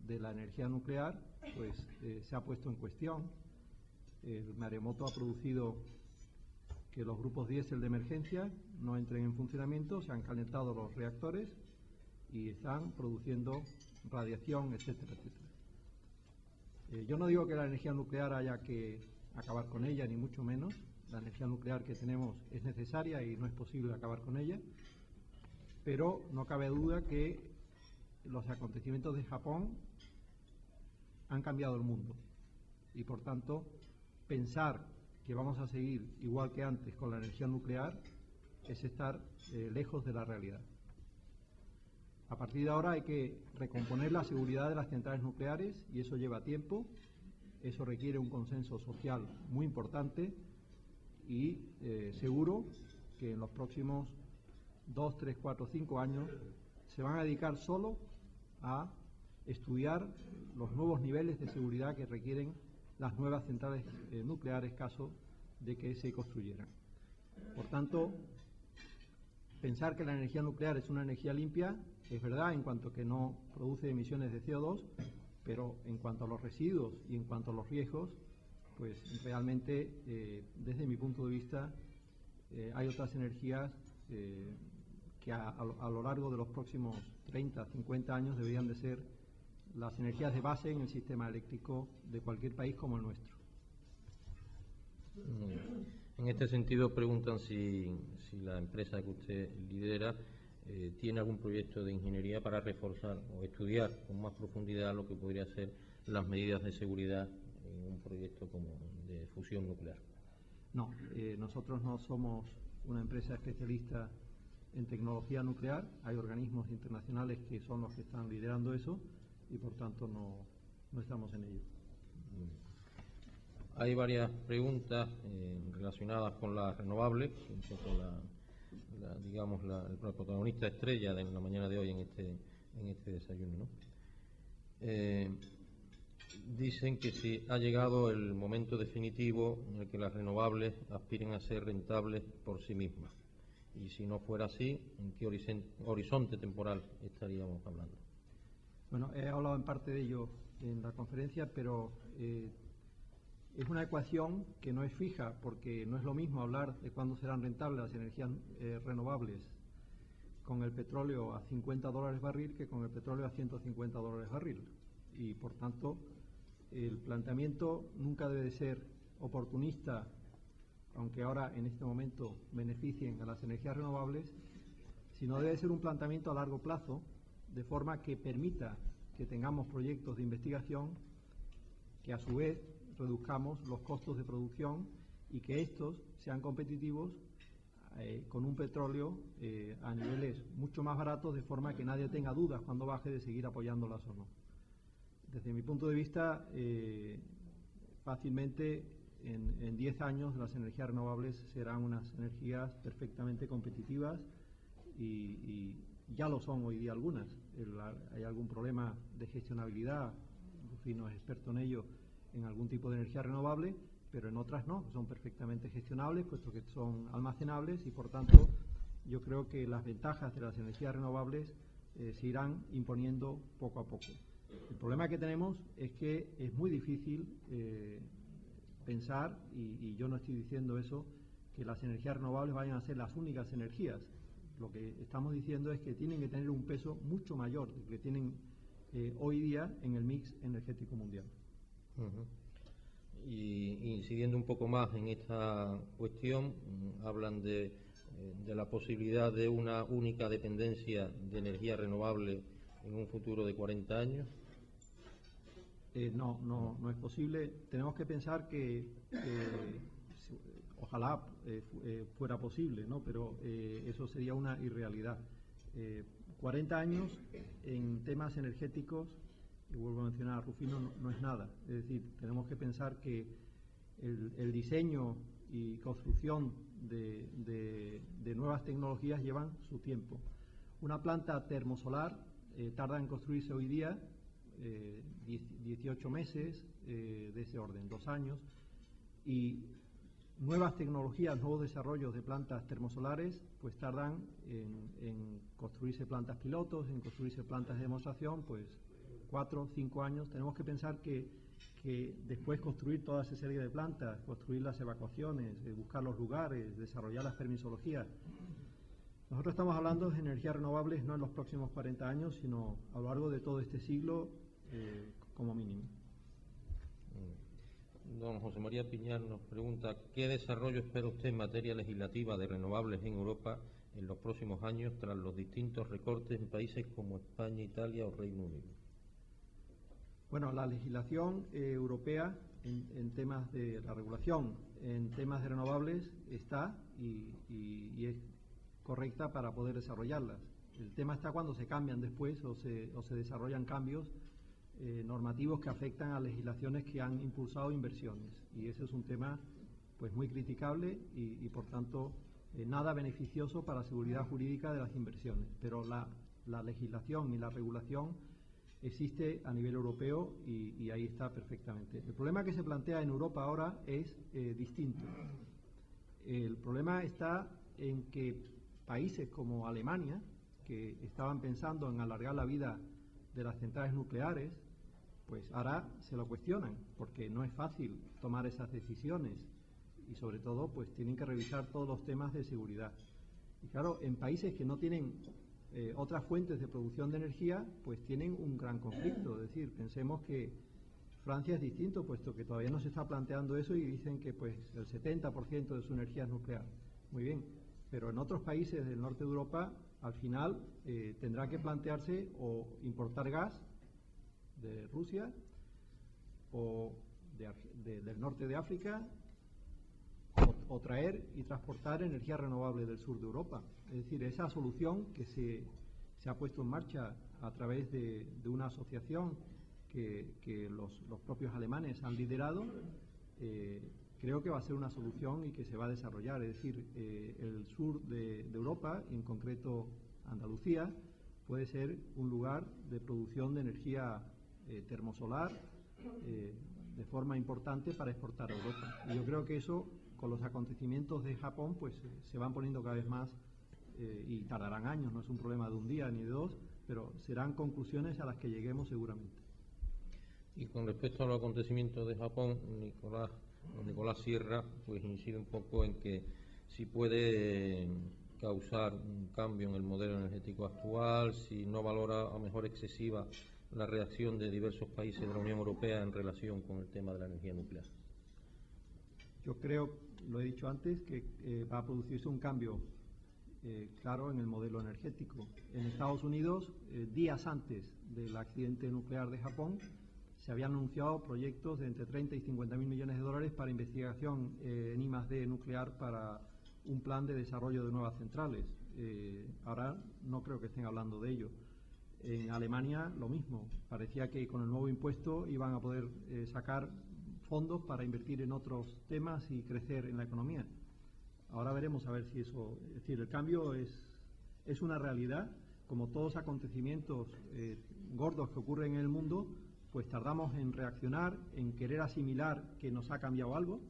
Speaker 3: de la energía nuclear pues se ha puesto en cuestión. El maremoto ha producido que los grupos diésel de emergencia no entren en funcionamiento, se han calentado los reactores y están produciendo radiación, etcétera, etcétera. Yo no digo que la energía nuclear haya que acabar con ella, ni mucho menos. La energía nuclear que tenemos es necesaria y no es posible acabar con ella, pero no cabe duda que los acontecimientos de Japón han cambiado el mundo y, por tanto, pensar que vamos a seguir igual que antes con la energía nuclear es estar lejos de la realidad. A partir de ahora hay que recomponer la seguridad de las centrales nucleares y eso lleva tiempo, eso requiere un consenso social muy importante y seguro que en los próximos 2, 3, 4, 5 años se van a dedicar solo a estudiar los nuevos niveles de seguridad que requieren las nuevas centrales nucleares caso de que se construyeran. Por tanto, pensar que la energía nuclear es una energía limpia es verdad en cuanto que no produce emisiones de CO2, pero en cuanto a los residuos y en cuanto a los riesgos, pues realmente desde mi punto de vista hay otras energías que a lo largo de los próximos 30, 50 años deberían de ser las energías de base en el sistema eléctrico de cualquier país como el nuestro.
Speaker 4: En este sentido preguntan si la empresa que usted lidera tiene algún proyecto de ingeniería para reforzar o estudiar con más profundidad lo que podría ser las medidas de seguridad en un proyecto como de fusión nuclear.
Speaker 3: No, nosotros no somos una empresa especialista en tecnología nuclear. Hay organismos internacionales que son los que están liderando eso y por tanto no no estamos en ello.
Speaker 4: Hay varias preguntas relacionadas con las renovables, un poco el protagonista estrella de la mañana de hoy en este desayuno, ¿no? Dicen que si ha llegado el momento definitivo en el que las renovables aspiren a ser rentables por sí mismas. Y si no fuera así, ¿en qué horizonte temporal estaríamos hablando?
Speaker 3: Bueno, he hablado en parte de ello en la conferencia, pero es una ecuación que no es fija, porque no es lo mismo hablar de cuándo serán rentables las energías renovables con el petróleo a $50 barril que con el petróleo a $150 barril. Y por tanto, el planteamiento nunca debe de ser oportunista, aunque ahora en este momento beneficien a las energías renovables, sino debe ser un planteamiento a largo plazo, de forma que permita que tengamos proyectos de investigación que a su vez reduzcamos los costos de producción y que estos sean competitivos con un petróleo a niveles mucho más baratos, de forma que nadie tenga dudas cuando baje de seguir apoyándolas o no. Desde mi punto de vista, fácilmente en 10 años las energías renovables serán unas energías perfectamente competitivas y ya lo son hoy día algunas. Hay algún problema de gestionabilidad, Rufino es experto en ello, en algún tipo de energía renovable, pero en otras no, son perfectamente gestionables, puesto que son almacenables y por tanto yo creo que las ventajas de las energías renovables se irán imponiendo poco a poco. El problema que tenemos es que es muy difícil pensar, y yo no estoy diciendo eso, que las energías renovables vayan a ser las únicas energías. Lo que estamos diciendo es que tienen que tener un peso mucho mayor del que tienen hoy día en el mix energético mundial.
Speaker 4: Y incidiendo un poco más en esta cuestión, hablan de la posibilidad de una única dependencia de energía renovable en un futuro de 40 años.
Speaker 3: No es posible. Tenemos que pensar que ojalá fuera posible, ¿no? Pero eso sería una irrealidad. 40 años en temas energéticos, y vuelvo a mencionar a Rufino, no es nada. Es decir, tenemos que pensar que el diseño y construcción de nuevas tecnologías llevan su tiempo. Una planta termosolar tarda en construirse hoy día 18 meses de ese orden, 2 años, y nuevas tecnologías, nuevos desarrollos de plantas termosolares pues tardan en construirse plantas pilotos, en construirse plantas de demostración, pues 4 o 5 años. Tenemos que pensar que después construir toda esa serie de plantas, construir las evacuaciones, buscar los lugares, desarrollar las permisologías. Nosotros estamos hablando de energías renovables no en los próximos 40 años, sino a lo largo de todo este siglo como mínimo.
Speaker 4: Don José María Piñar nos pregunta, ¿qué desarrollo espera usted en materia legislativa de renovables en Europa en los próximos años tras los distintos recortes en países como España, Italia o Reino Unido?
Speaker 3: Bueno, la legislación europea en temas de la regulación, en temas de renovables está y es correcta para poder desarrollarlas. El tema está cuando se cambian después o se desarrollan cambios normativos que afectan a legislaciones que han impulsado inversiones, y ese es un tema pues muy criticable y por tanto nada beneficioso para la seguridad jurídica de las inversiones. Pero la legislación y la regulación existe a nivel europeo y ahí está perfectamente. El problema que se plantea en Europa ahora es distinto. El problema está en que países como Alemania, que estaban pensando en alargar la vida de las centrales nucleares, pues ahora se lo cuestionan, porque no es fácil tomar esas decisiones y sobre todo pues tienen que revisar todos los temas de seguridad. Y claro, en países que no tienen otras fuentes de producción de energía, pues tienen un gran conflicto. Es decir, pensemos que Francia es distinto, puesto que todavía no se está planteando eso y dicen que pues el 70% de su energía es nuclear. Muy bien, pero en otros países del norte de Europa, al final tendrá que plantearse o importar gas de Rusia o del norte de África o traer y transportar energía renovable del sur de Europa. Es decir, esa solución que se ha puesto en marcha a través de una asociación que los propios alemanes han liderado, creo que va a ser una solución y que se va a desarrollar. Es decir, el sur de Europa, y en concreto Andalucía, puede ser un lugar de producción de energía termosolar de forma importante para exportar a Europa. Y yo creo que eso, con los acontecimientos de Japón, pues se van poniendo cada vez más y tardarán años, no es un problema de un día ni de dos, pero serán conclusiones a las que lleguemos seguramente.
Speaker 4: Y con respecto a los acontecimientos de Japón, Nicolás Sierra pues incide un poco en que si puede causar un cambio en el modelo energético actual, si no valora a mejor excesiva la reacción de diversos países de la Unión Europea en relación con el tema de la energía nuclear.
Speaker 3: Yo creo, lo he dicho antes, que va a producirse un cambio claro en el modelo energético. En Estados Unidos, días antes del accidente nuclear de Japón, se habían anunciado proyectos de entre 30 y 50 mil millones de dólares para investigación en I+D nuclear para un plan de desarrollo de nuevas centrales. Ahora no creo que estén hablando de ello. En Alemania lo mismo. Parecía que con el nuevo impuesto iban a poder sacar fondos para invertir en otros temas y crecer en la economía. Ahora veremos a ver si eso... Es decir, el cambio es una realidad. Como todos acontecimientos gordos que ocurren en el mundo, pues tardamos en reaccionar, en querer asimilar que nos ha cambiado algo,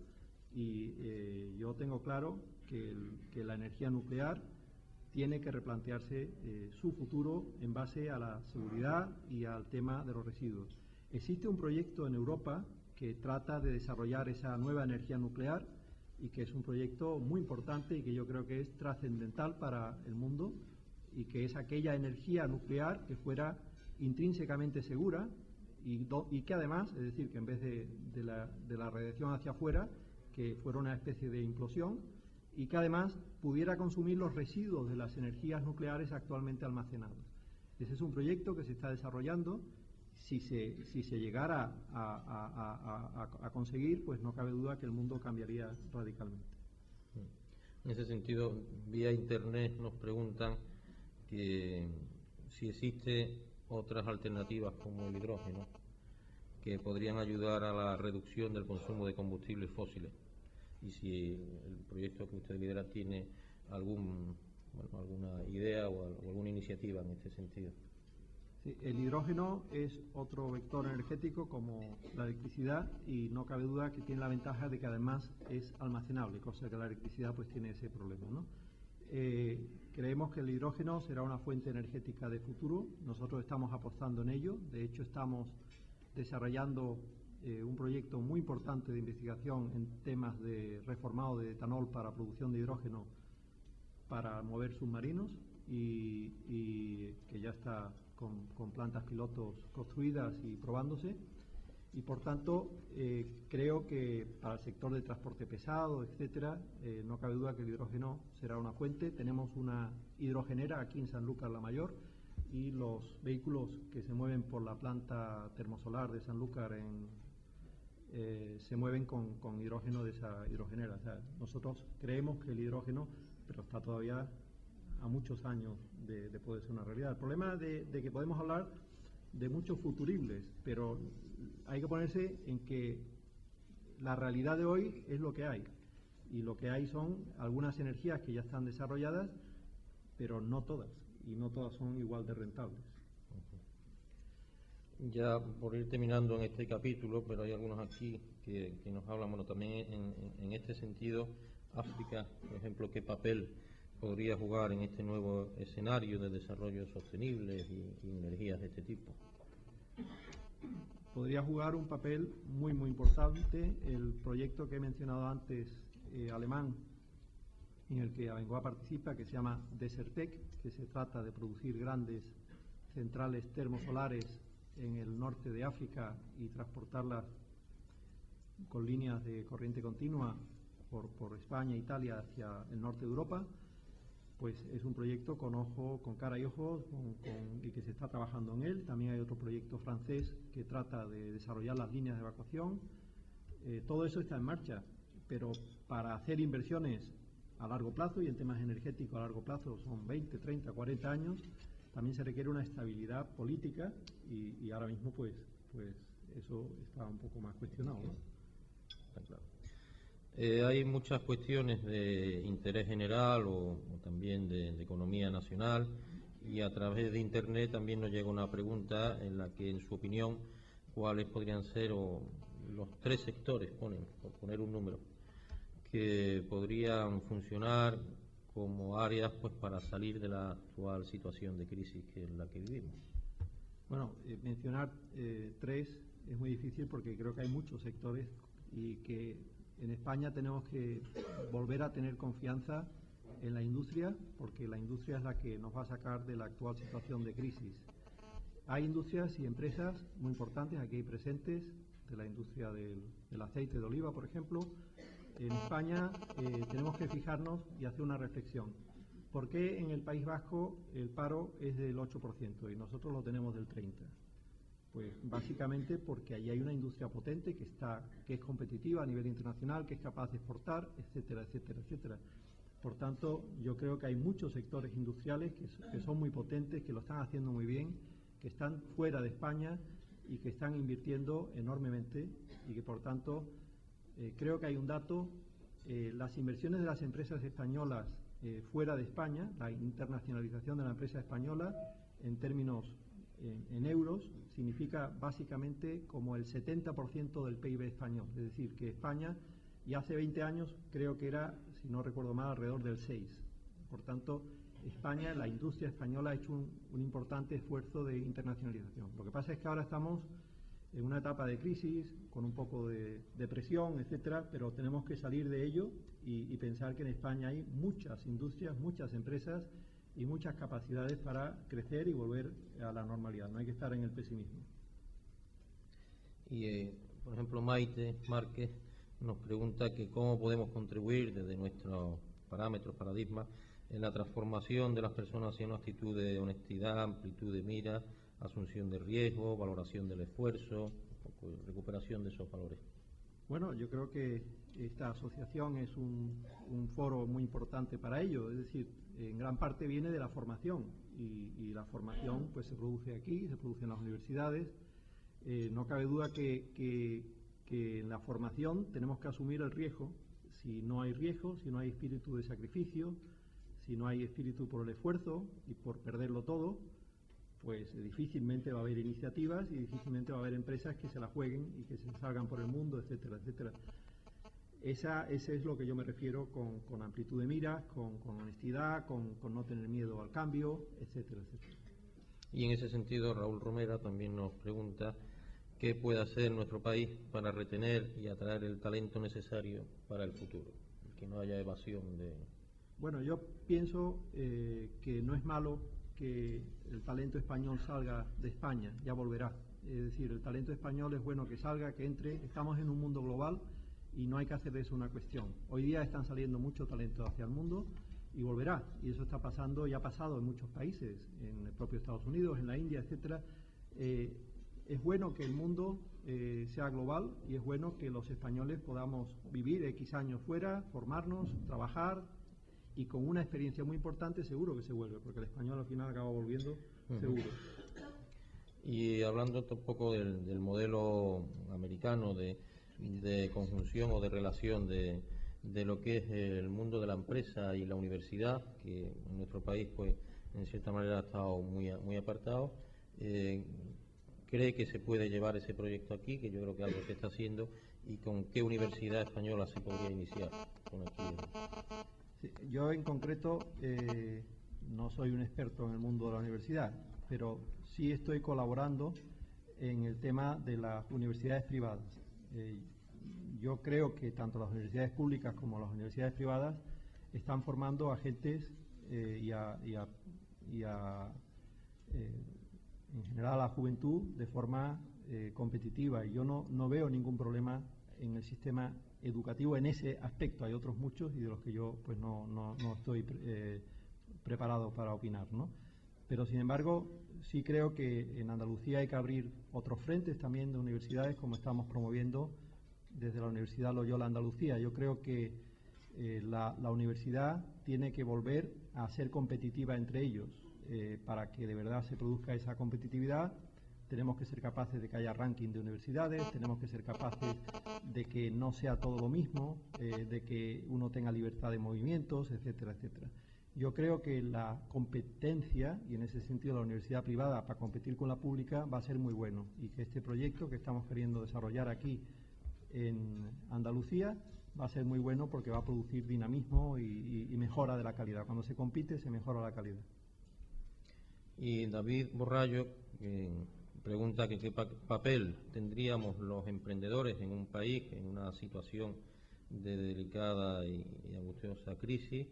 Speaker 3: y yo tengo claro que la energía nuclear tiene que replantearse su futuro en base a la seguridad y al tema de los residuos. Existe un proyecto en Europa que trata de desarrollar esa nueva energía nuclear y que es un proyecto muy importante y que yo creo que es trascendental para el mundo, y que es aquella energía nuclear que fuera intrínsecamente segura y que además, es decir, que en vez de la radiación hacia afuera, que fuera una especie de implosión, y que además pudiera consumir los residuos de las energías nucleares actualmente almacenados. Ese es un proyecto que se está desarrollando. Si se llegara a conseguir, pues no cabe duda que el mundo cambiaría radicalmente.
Speaker 4: En ese sentido, vía internet nos preguntan que si existe otras alternativas como el hidrógeno que podrían ayudar a la reducción del consumo de combustibles fósiles, y si el proyecto que usted lidera tiene alguna idea o alguna iniciativa en este sentido.
Speaker 3: Sí, el hidrógeno es otro vector energético como la electricidad, y no cabe duda que tiene la ventaja de que además es almacenable, cosa que la electricidad pues tiene ese problema, ¿no? Creemos que el hidrógeno será una fuente energética de futuro. Nosotros estamos apostando en ello. De hecho, estamos desarrollando un proyecto muy importante de investigación en temas de reformado de etanol para producción de hidrógeno para mover submarinos, y que ya está con plantas pilotos construidas y probándose. Y por tanto, creo que para el sector de transporte pesado, etcétera, no cabe duda que el hidrógeno será una fuente. Tenemos una hidrogenera aquí en Sanlúcar la Mayor, y los vehículos que se mueven por la planta termosolar de Sanlúcar se mueven con hidrógeno de esa hidrogenera. O sea, nosotros creemos que el hidrógeno, pero está todavía a muchos años de poder ser una realidad. El problema de que podemos hablar de muchos futuribles, pero hay que ponerse en que la realidad de hoy es lo que hay, y lo que hay son algunas energías que ya están desarrolladas, pero no todas, y no todas son igual de rentables.
Speaker 4: Ya por ir terminando en este capítulo, pero hay algunos aquí que nos hablan, bueno, también en este sentido, África, por ejemplo, ¿qué papel podría jugar en este nuevo escenario de desarrollo sostenible y energías de este tipo?
Speaker 3: Podría jugar un papel muy importante. El proyecto que he mencionado antes, alemán, en el que Abengoa participa, que se llama Desertec, que se trata de producir grandes centrales termosolares en el norte de África y transportarlas con líneas de corriente continua por España e Italia hacia el norte de Europa. Pues es un proyecto con cara y ojos y que se está trabajando en él. También hay otro proyecto francés que trata de desarrollar las líneas de evacuación. Todo eso está en marcha, pero para hacer inversiones a largo plazo, y en temas energéticos a largo plazo son 20, 30, 40 años, también se requiere una estabilidad política, y ahora mismo pues pues eso está un poco más cuestionado, ¿no?
Speaker 4: Está claro. Hay muchas cuestiones de interés general o también de economía nacional, y a través de Internet también nos llega una pregunta en la que, en su opinión, cuáles podrían ser los 3 sectores, por poner un número, que podrían funcionar como áreas pues para salir de la actual situación de crisis que es la que vivimos.
Speaker 3: Bueno, mencionar 3 es muy difícil porque creo que hay muchos sectores y que en España tenemos que volver a tener confianza en la industria, porque la industria es la que nos va a sacar de la actual situación de crisis. Hay industrias y empresas muy importantes aquí presentes, de la industria del aceite de oliva, por ejemplo. En España tenemos que fijarnos y hacer una reflexión. ¿Por qué en el País Vasco el paro es del 8% y nosotros lo tenemos del 30%? Pues básicamente porque allí hay una industria potente que es competitiva a nivel internacional, que es capaz de exportar, etcétera, etcétera, etcétera. Por tanto, yo creo que hay muchos sectores industriales que son muy potentes, que lo están haciendo muy bien, que están fuera de España y que están invirtiendo enormemente, y que por tanto creo que hay un dato: las inversiones de las empresas españolas fuera de España, la internacionalización de la empresa española en términos en euros, significa básicamente como el 70% del PIB español. Es decir, que España, y hace 20 años creo que era, si no recuerdo mal, alrededor del 6%. Por tanto, España, la industria española ha hecho un importante esfuerzo de internacionalización. Lo que pasa es que ahora estamos en una etapa de crisis, con un poco de depresión, etcétera, pero tenemos que salir de ello y pensar que en España hay muchas industrias, muchas empresas y muchas capacidades para crecer y volver a la normalidad. No hay que estar en el pesimismo.
Speaker 4: Y, por ejemplo, Maite Márquez nos pregunta que cómo podemos contribuir desde nuestros parámetros, paradigmas, en la transformación de las personas hacia una actitud de honestidad, amplitud de mira, asunción de riesgo, valoración del esfuerzo, recuperación de esos valores.
Speaker 3: Bueno, yo creo que esta asociación es un foro muy importante para ello. Es decir, en gran parte viene de la formación, y la formación pues se produce aquí, se produce en las universidades. No cabe duda que en la formación tenemos que asumir el riesgo. Si no hay riesgo, si no hay espíritu de sacrificio, si no hay espíritu por el esfuerzo y por perderlo todo, pues difícilmente va a haber iniciativas y difícilmente va a haber empresas que se la jueguen y que se salgan por el mundo, etcétera, etcétera. Ese es lo que yo me refiero con amplitud de miras, con honestidad, con no tener miedo al cambio, etcétera, etcétera.
Speaker 4: Y en ese sentido, Raúl Romera también nos pregunta qué puede hacer nuestro país para retener y atraer el talento necesario para el futuro, que no haya evasión de...
Speaker 3: Bueno, yo pienso que no es malo que el talento español salga de España, ya volverá. Es decir, el talento español es bueno que salga, que entre. Estamos en un mundo global y no hay que hacer de eso una cuestión. Hoy día están saliendo mucho talento hacia el mundo y volverá. Y eso está pasando y ha pasado en muchos países, en el propio Estados Unidos, en la India, etcétera. Es bueno que el mundo sea global, y es bueno que los españoles podamos vivir X años fuera, formarnos, trabajar, y con una experiencia muy importante seguro que se vuelve, porque el español al final acaba volviendo, seguro.
Speaker 4: Y hablando un poco del modelo americano de conjunción o de relación de lo que es el mundo de la empresa y la universidad, que en nuestro país pues en cierta manera ha estado muy apartado, ¿cree que se puede llevar ese proyecto aquí, que yo creo que algo se está haciendo, y con qué universidad española se podría iniciar con aquí?
Speaker 3: Yo en concreto no soy un experto en el mundo de la universidad, pero sí estoy colaborando en el tema de las universidades privadas. Yo creo que tanto las universidades públicas como las universidades privadas están formando a agentes en general a la juventud de forma competitiva, y yo no veo ningún problema en el sistema educativo en ese aspecto. Hay otros muchos y de los que yo pues no estoy preparado para opinar, ¿no? Pero sin embargo sí creo que en Andalucía hay que abrir otros frentes también de universidades, como estamos promoviendo desde la Universidad Loyola Andalucía. Yo creo que la universidad tiene que volver a ser competitiva entre ellos, para que de verdad se produzca esa competitividad. tenemos que ser capaces de que haya ranking de universidades, tenemos que ser capaces de que no sea todo lo mismo, de que uno tenga libertad de movimientos, etcétera, etcétera. Yo creo que la competencia, y en ese sentido la universidad privada para competir con la pública, va a ser muy bueno, y que este proyecto que estamos queriendo desarrollar aquí en Andalucía va a ser muy bueno porque va a producir dinamismo y mejora de la calidad. Cuando se compite se mejora la calidad.
Speaker 4: Y David Borrallo pregunta que qué papel tendríamos los emprendedores en un país en una situación de delicada y angustiosa crisis,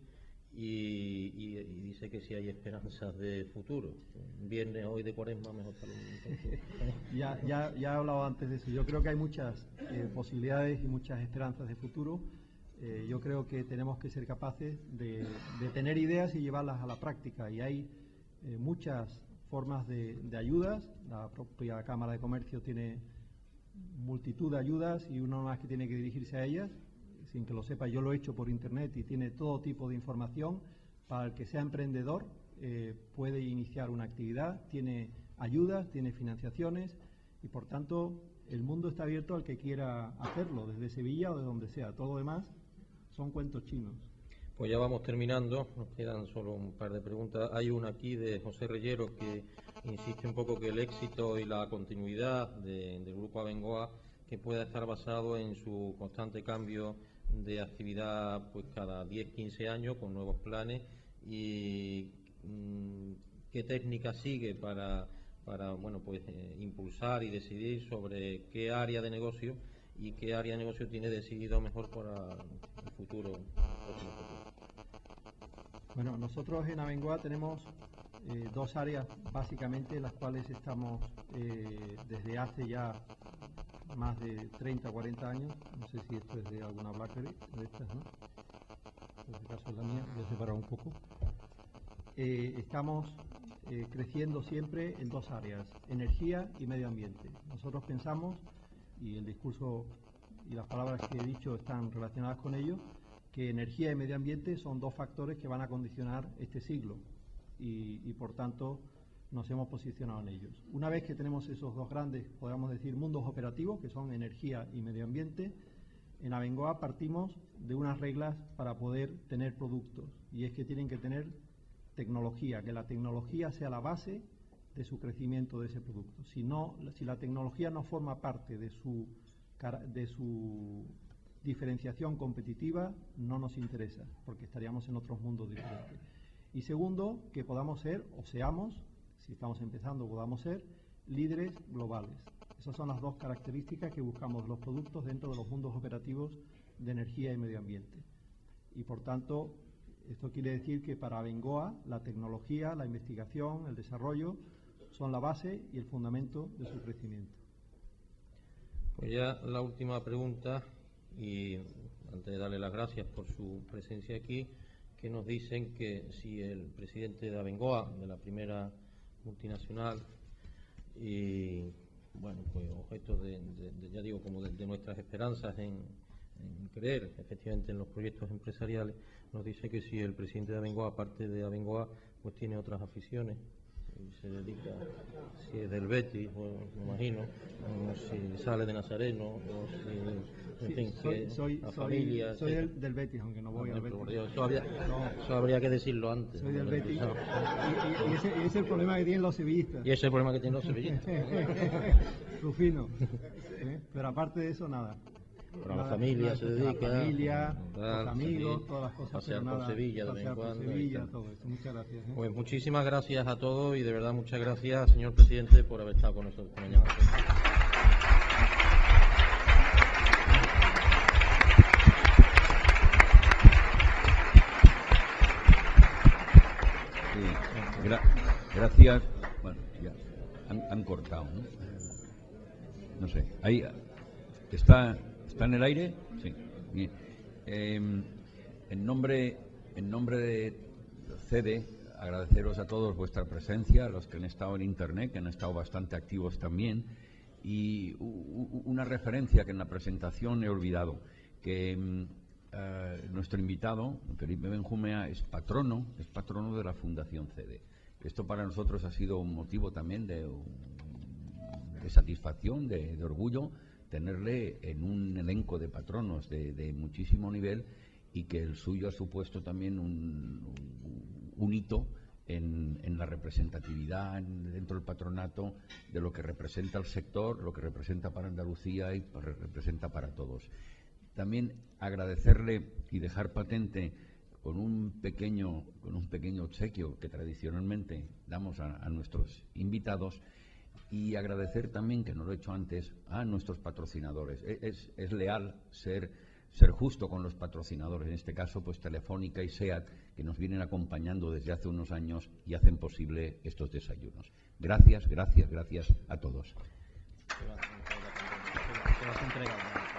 Speaker 4: y dice que si hay esperanzas de futuro. Viernes hoy de Cuaresma, mejor salud.
Speaker 3: Ya he hablado antes de eso. Yo creo que hay muchas posibilidades y muchas esperanzas de futuro. Yo creo que tenemos que ser capaces de tener ideas y llevarlas a la práctica, y hay muchas formas de ayudas. La propia Cámara de Comercio tiene multitud de ayudas y uno más que tiene que dirigirse a ellas. Sin que lo sepa, yo lo he hecho por internet y tiene todo tipo de información. Para el que sea emprendedor puede iniciar una actividad, tiene ayudas, tiene financiaciones, y por tanto el mundo está abierto al que quiera hacerlo, desde Sevilla o de donde sea. Todo lo demás son cuentos chinos.
Speaker 4: Pues ya vamos terminando, nos quedan solo un par de preguntas. Hay una aquí de José Reyero que insiste un poco que el éxito y la continuidad del Grupo Abengoa que pueda estar basado en su constante cambio de actividad, pues cada 10-15 años con nuevos planes, y qué técnica sigue para bueno, pues impulsar y decidir sobre qué área de negocio y qué área de negocio tiene decidido mejor para el futuro.
Speaker 3: Bueno, nosotros en Abengoa tenemos dos áreas básicamente, las cuales estamos desde hace ya más de 30 o 40 años. No sé si esto es de alguna BlackBerry, de estas, ¿no? En este caso es la mía, voy a separar un poco. Estamos creciendo siempre en dos áreas, energía y medio ambiente. Nosotros pensamos, y el discurso y las palabras que he dicho están relacionadas con ello, que energía y medio ambiente son dos factores que van a condicionar este siglo, y por tanto nos hemos posicionado en ellos. Una vez que tenemos esos dos grandes, podríamos decir, mundos operativos, que son energía y medio ambiente, en Abengoa partimos de unas reglas para poder tener productos, y es que tienen que tener tecnología, que la tecnología sea la base de su crecimiento de ese producto. Si la tecnología no forma parte de su diferenciación competitiva, no nos interesa, porque estaríamos en otros mundos diferentes. Y segundo, que podamos ser, o seamos, si estamos empezando, podamos ser líderes globales. Esas son las dos características que buscamos los productos dentro de los mundos operativos de energía y medio ambiente. Y por tanto, esto quiere decir que para Abengoa la tecnología, la investigación, el desarrollo son la base y el fundamento de su crecimiento.
Speaker 4: Pues ya la última pregunta, y antes de darle las gracias por su presencia aquí, que nos dicen que si el presidente de Abengoa, de la primera multinacional, y bueno, pues objeto ya digo, como de nuestras esperanzas en creer efectivamente en los proyectos empresariales, nos dice que si el presidente de Abengoa, aparte de Abengoa, pues tiene otras aficiones y se dedica, si es del Betis, pues, me imagino, o si sale de Nazareno, o si, en fin,
Speaker 3: soy del Betis, aunque no voy al Betis.
Speaker 4: Eso habría que decirlo antes.
Speaker 3: Soy del Betis, y ese es el problema que tienen los sevillistas.
Speaker 4: Y ese es el problema que tienen los sevillistas.
Speaker 3: Rufino. Pero aparte de eso, nada.
Speaker 4: Pero a la familia se dedica,
Speaker 3: la familia, los amigos, todas las cosas,
Speaker 4: pasear por Sevilla de vez en cuando.
Speaker 3: Todo eso. Muchas gracias.
Speaker 4: Pues muchísimas gracias a todos, y de verdad muchas gracias, señor presidente, por haber estado con nosotros esta mañana.
Speaker 1: Sí, gracias. Bueno, ya han cortado, ¿no? No sé, ahí está en el aire. Sí, bien. En nombre de CEDE, agradeceros a todos vuestra presencia, a los que han estado en internet, que han estado bastante activos también, y una referencia que en la presentación he olvidado, que nuestro invitado, Felipe Benjumea, es patrono de la Fundación CEDE. Esto para nosotros ha sido un motivo también de satisfacción, de orgullo, tenerle en un elenco de patronos de muchísimo nivel, y que el suyo ha supuesto también un hito en la representatividad dentro del patronato de lo que representa el sector, lo que representa para Andalucía y representa para todos. También agradecerle y dejar patente con un pequeño obsequio que tradicionalmente damos a nuestros invitados, y agradecer también, que no lo he hecho antes, a nuestros patrocinadores. Es leal ser justo con los patrocinadores, en este caso pues Telefónica y SEAT, que nos vienen acompañando desde hace unos años y hacen posible estos desayunos. Gracias a todos.
Speaker 4: Te vas a entregar.